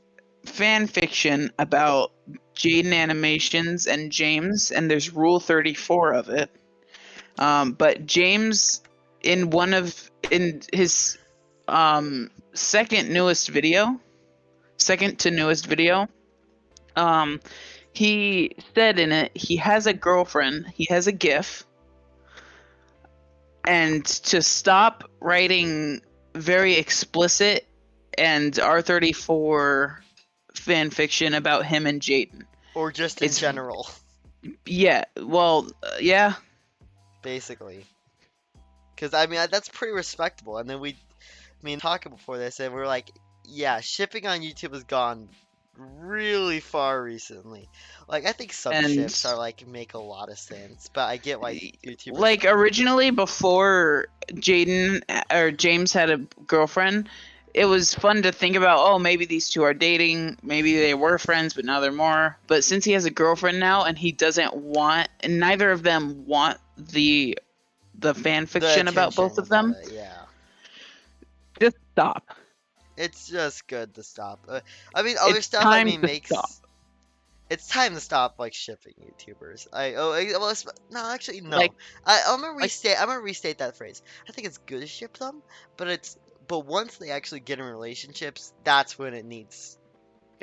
fan fiction about Jaden Animations and James, and there's Rule 34 of it. But James, in his second to newest video, he said in it he has a girlfriend, he has a GIF, and to stop writing very explicit and R34 fan fiction about him and Jaden. Or just in It's general. Yeah. Well, yeah. basically. Because I mean that's pretty respectable. And then talking before this, and we're like, yeah, shipping on YouTube has gone really far recently. Like I think some And ships are like make a lot of sense, but I get why YouTubers. like originally before Jaden or James had a girlfriend, it was fun to think about, oh, maybe these two are dating, maybe they were friends but now they're more. But since he has a girlfriend now and he doesn't want, and neither of them want the fan The fiction about both attention of about them, it, yeah. just stop. It's just good to stop. I mean, other It's stuff. I time mean, to stop. makes it's time to stop like shipping YouTubers. Well, no, actually Like no. I'm gonna like restate. I'm gonna restate that phrase. I think it's good to ship them, but but once they actually get in relationships, that's when it needs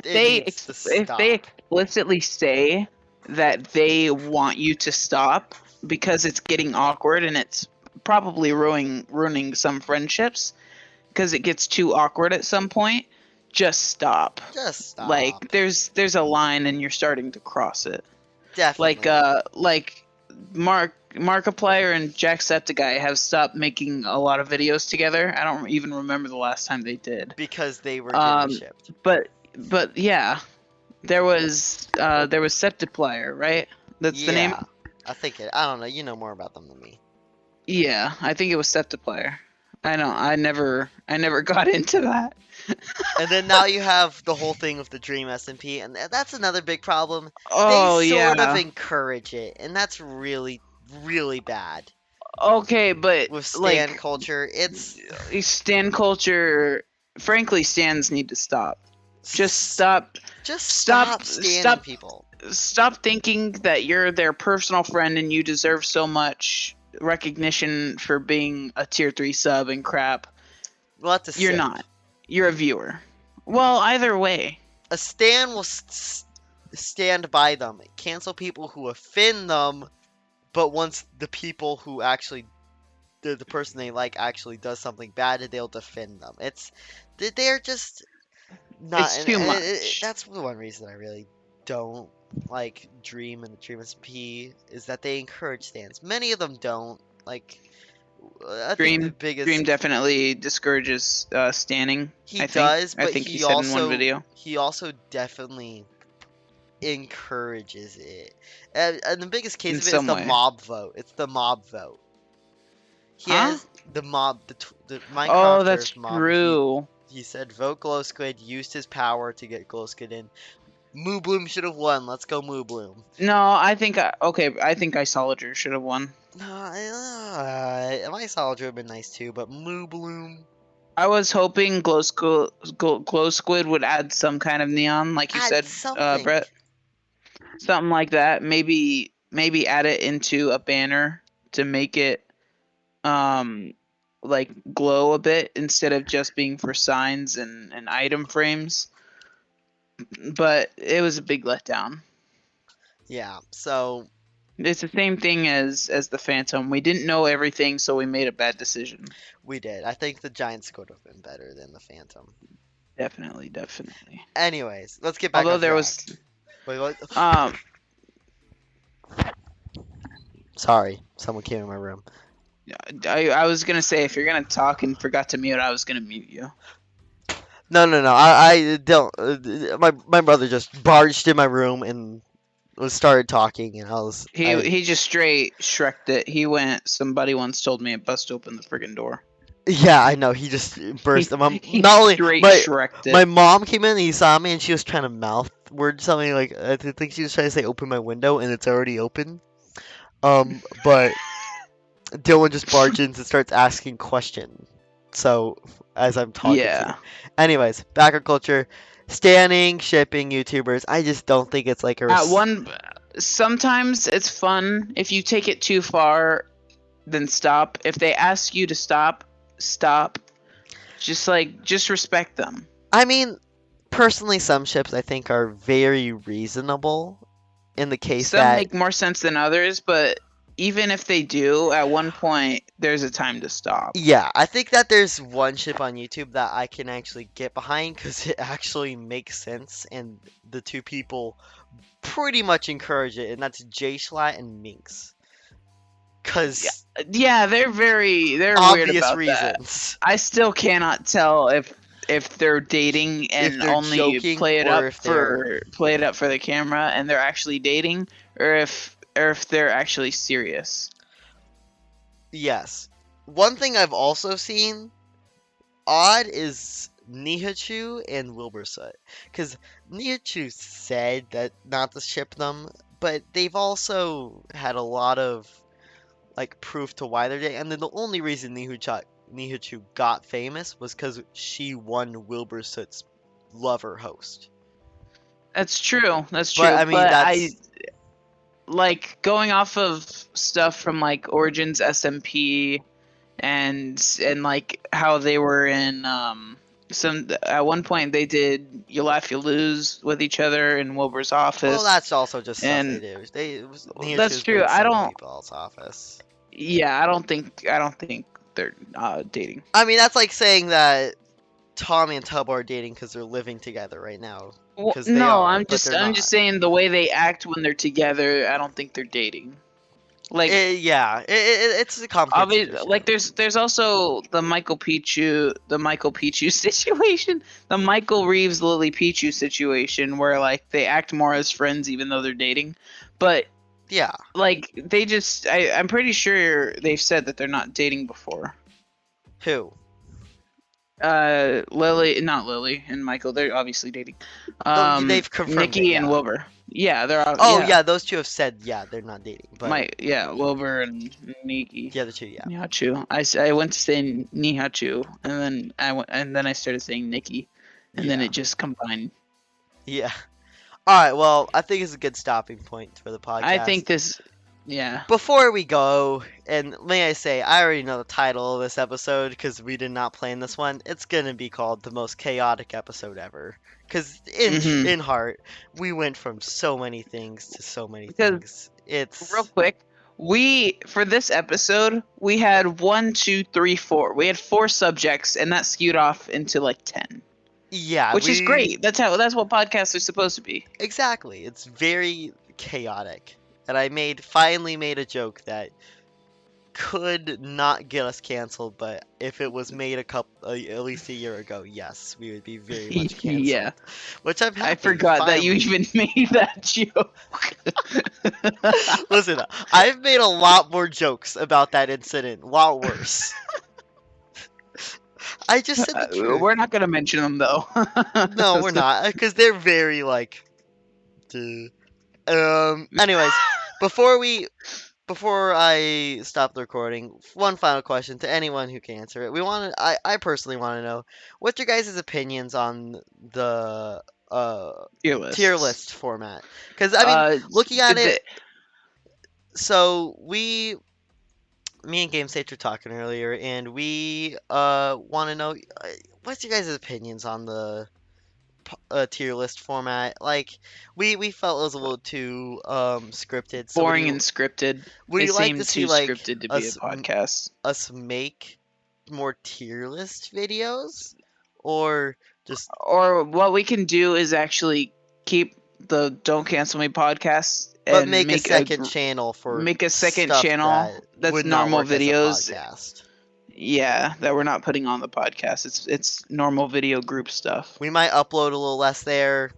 to if they stop. explicitly say that they want you to stop because it's getting awkward and it's probably ruining some friendships because it gets too awkward at some point, just stop. Just Like stop. there's a line and you're starting to cross it. Definitely. Like Markiplier and Jacksepticeye have stopped making a lot of videos together. I don't even remember the last time they did. Because they were getting Um, shipped. but yeah, there was Septiplier, right? That's the name. Yeah. I don't know. You know more about them than me. Yeah, I think it was Septiplier. I know. I never got into that. And then now you have the whole thing with the Dream SMP, and that's another big problem. They Oh sort of yeah. encourage it, and that's really, really bad. Okay, but With stan like culture, stan culture, frankly, stans need to stop. Just s- stop, just stop, stop standing stop, people. stop thinking that you're their personal friend and you deserve so much recognition for being a tier 3 sub and crap. We'll have to You're simp. not. You're a viewer. Well, either way. A stan will stand by them, cancel people who offend them, but once the people who actually the person they like actually does something bad, they'll defend them. They're just not, It's and too much. that's the one reason I really don't like Dream and the Dream SP is that they encourage stands. Many of them don't. Like, I think the Dream biggest definitely discourages standing. he does, I but think he said in one video. he also definitely encourages it. And the biggest case In of it is some the way. mob vote. It's the mob vote. He Huh? has the mob, the Oh, that's Minecrafters mob. true. He said vote Glow Squid, used his power to get Glow Squid in. Moo Bloom should have won. Let's go Moo Bloom. No, I think Isolager should have won. No, my Solid would have been nice too, but Moo Bloom I was hoping Glow Squid would add some kind of neon, like you add said, something. Brett. Something like that. Maybe add it into a banner to make it um like glow a bit instead of just being for signs and item frames. But it was a big letdown. Yeah, so It's the same thing as the Phantom. We didn't know everything, so we made a bad decision. we did. I think the Giants could have been better than the Phantom. Definitely, definitely. Anyways, let's get back Although on there track. was Wait, what? um Sorry, someone came in my room. I was gonna say if you're gonna talk and forgot to mute, I was gonna mute you. No, no, no. I don't. My brother just barged in my room and started talking, and He just straight shreked it. He went. Somebody once told me it bust open the friggin' door. Yeah, I know. He just burst. He Not only straight shreked my it. mom came in and he saw me and she was trying to mouth word something like I think she was trying to say open my window and it's already open. But Dylan just barges in and starts asking questions. So as I'm talking to you. Yeah. Anyways, backer culture, standing, shipping YouTubers. I just don't think it's like a At one, sometimes it's fun. If you take it too far, then stop. If they ask you to stop, stop. Just respect them. I mean, personally, some ships I think are very reasonable in the case Some that make more sense than others, but even if they do, at one point there's a time to stop. Yeah, I think that there's one ship on YouTube that I can actually get behind because it actually makes sense, and the two people pretty much encourage it, and that's J Schlatt and Minx. Yeah, Because yeah, they're weird obvious about that. reasons. I still cannot tell if they're dating If and they're only joking or if they're. play it up for the camera and they're actually dating, or if they're actually serious. Yes. One thing I've also seen odd is Nihachu and Wilbursoot. Because Nihachu said that not to ship them, but they've also had a lot of like proof to why they're dating. And then the only reason Nihachu got famous was because she won Wilbursoot's lover host. That's true. That's But true. I mean, But I that's like going off of stuff from like Origins SMP and like how they were in some at one point they did You Laugh You Lose with each other in Wilbur's well, office. that's also just stuff they And do. that's Nihachu's been true. in so many people's office. I don't think they're dating. I mean, that's like saying that Tommy and Tub are dating because they're living together right now. Well, Because they no, are, but they're I'm just not. saying the way they act when they're together, I don't think they're dating. Like Yeah, it's a complicated like situation. there's also the Michael Pichu situation, the Michael Reeves Lily Pichu situation where like they act more as friends even though they're dating, but Yeah. like they just I'm pretty sure they've said that they're not dating before. Who? Lily, not Lily and Michael, they're obviously dating. Oh, they've confirmed it. Nikki and Yeah. Wilbur, yeah, they're Oh, yeah. yeah. Those two have said yeah they're not dating, but Wilbur and Nikki. the other two, yeah. Nihachu. I went to say Nihachu, and then I started saying Nikki, and then Yeah. it just combined. Yeah. All right. Well, I think it's a good stopping point for the I think podcast. this, yeah. Before we go, and may I say, I already know the title of this episode because we did not plan this one. It's gonna be called the most chaotic episode ever. Because hmm in heart, we went from so many things to so many Because things. real It's quick, we for this episode we had 1, 2, 3, 4. We had 4 subjects, and that skewed off into like 10, yeah, which is we great. That's what podcasts are supposed to be. exactly. It's very chaotic, and I finally made a joke that could not get us canceled, but if it was made at least a year ago, yes, we would be very much Yeah, canceled. Which I'm I happy, forgot that you finally. even made that joke. Listen, I've made a lot more jokes about that incident, a lot worse. I just said the truth. We're not gonna mention them though. No, we're not, because they're very like. Duh. Anyways, before we before I stop the recording, one final question to anyone who can answer it. I personally want to know what's your guys' opinions on the Tier tier lists. list format? Because I mean, looking at it, The, so me and Game Sage were talking earlier, and we want to know what's your guys' opinions on the tier list format. Like, we felt it was a little too scripted. So boring and scripted. would It you like to seemed see too like scripted to be a podcast. us make more tier list videos, or just Or what we can do is actually keep the Don't Cancel Me podcast but and make a second channel for make a second stuff channel that that's would not normal work as a videos. podcast? Yeah, that we're not putting on the podcast. It's normal video group stuff. We might upload a little less there.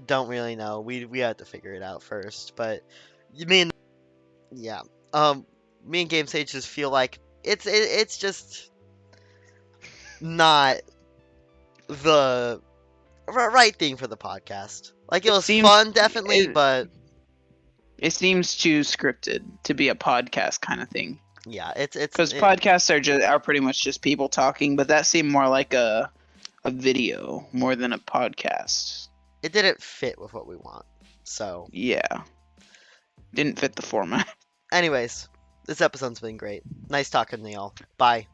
Don't really know. We have to figure it out first. But you mean yeah. Me and Game Sage just feel like it's just not the right thing for the podcast. Like it It was seems fun, definitely, it, but it seems too scripted to be a podcast kind of thing. yeah, Because podcasts are pretty much just people talking, but that seemed more like a video more than a podcast. it didn't fit with what we want. So, Yeah, didn't fit the format. anyways, this episode's been great. Nice talking to y'all. Bye.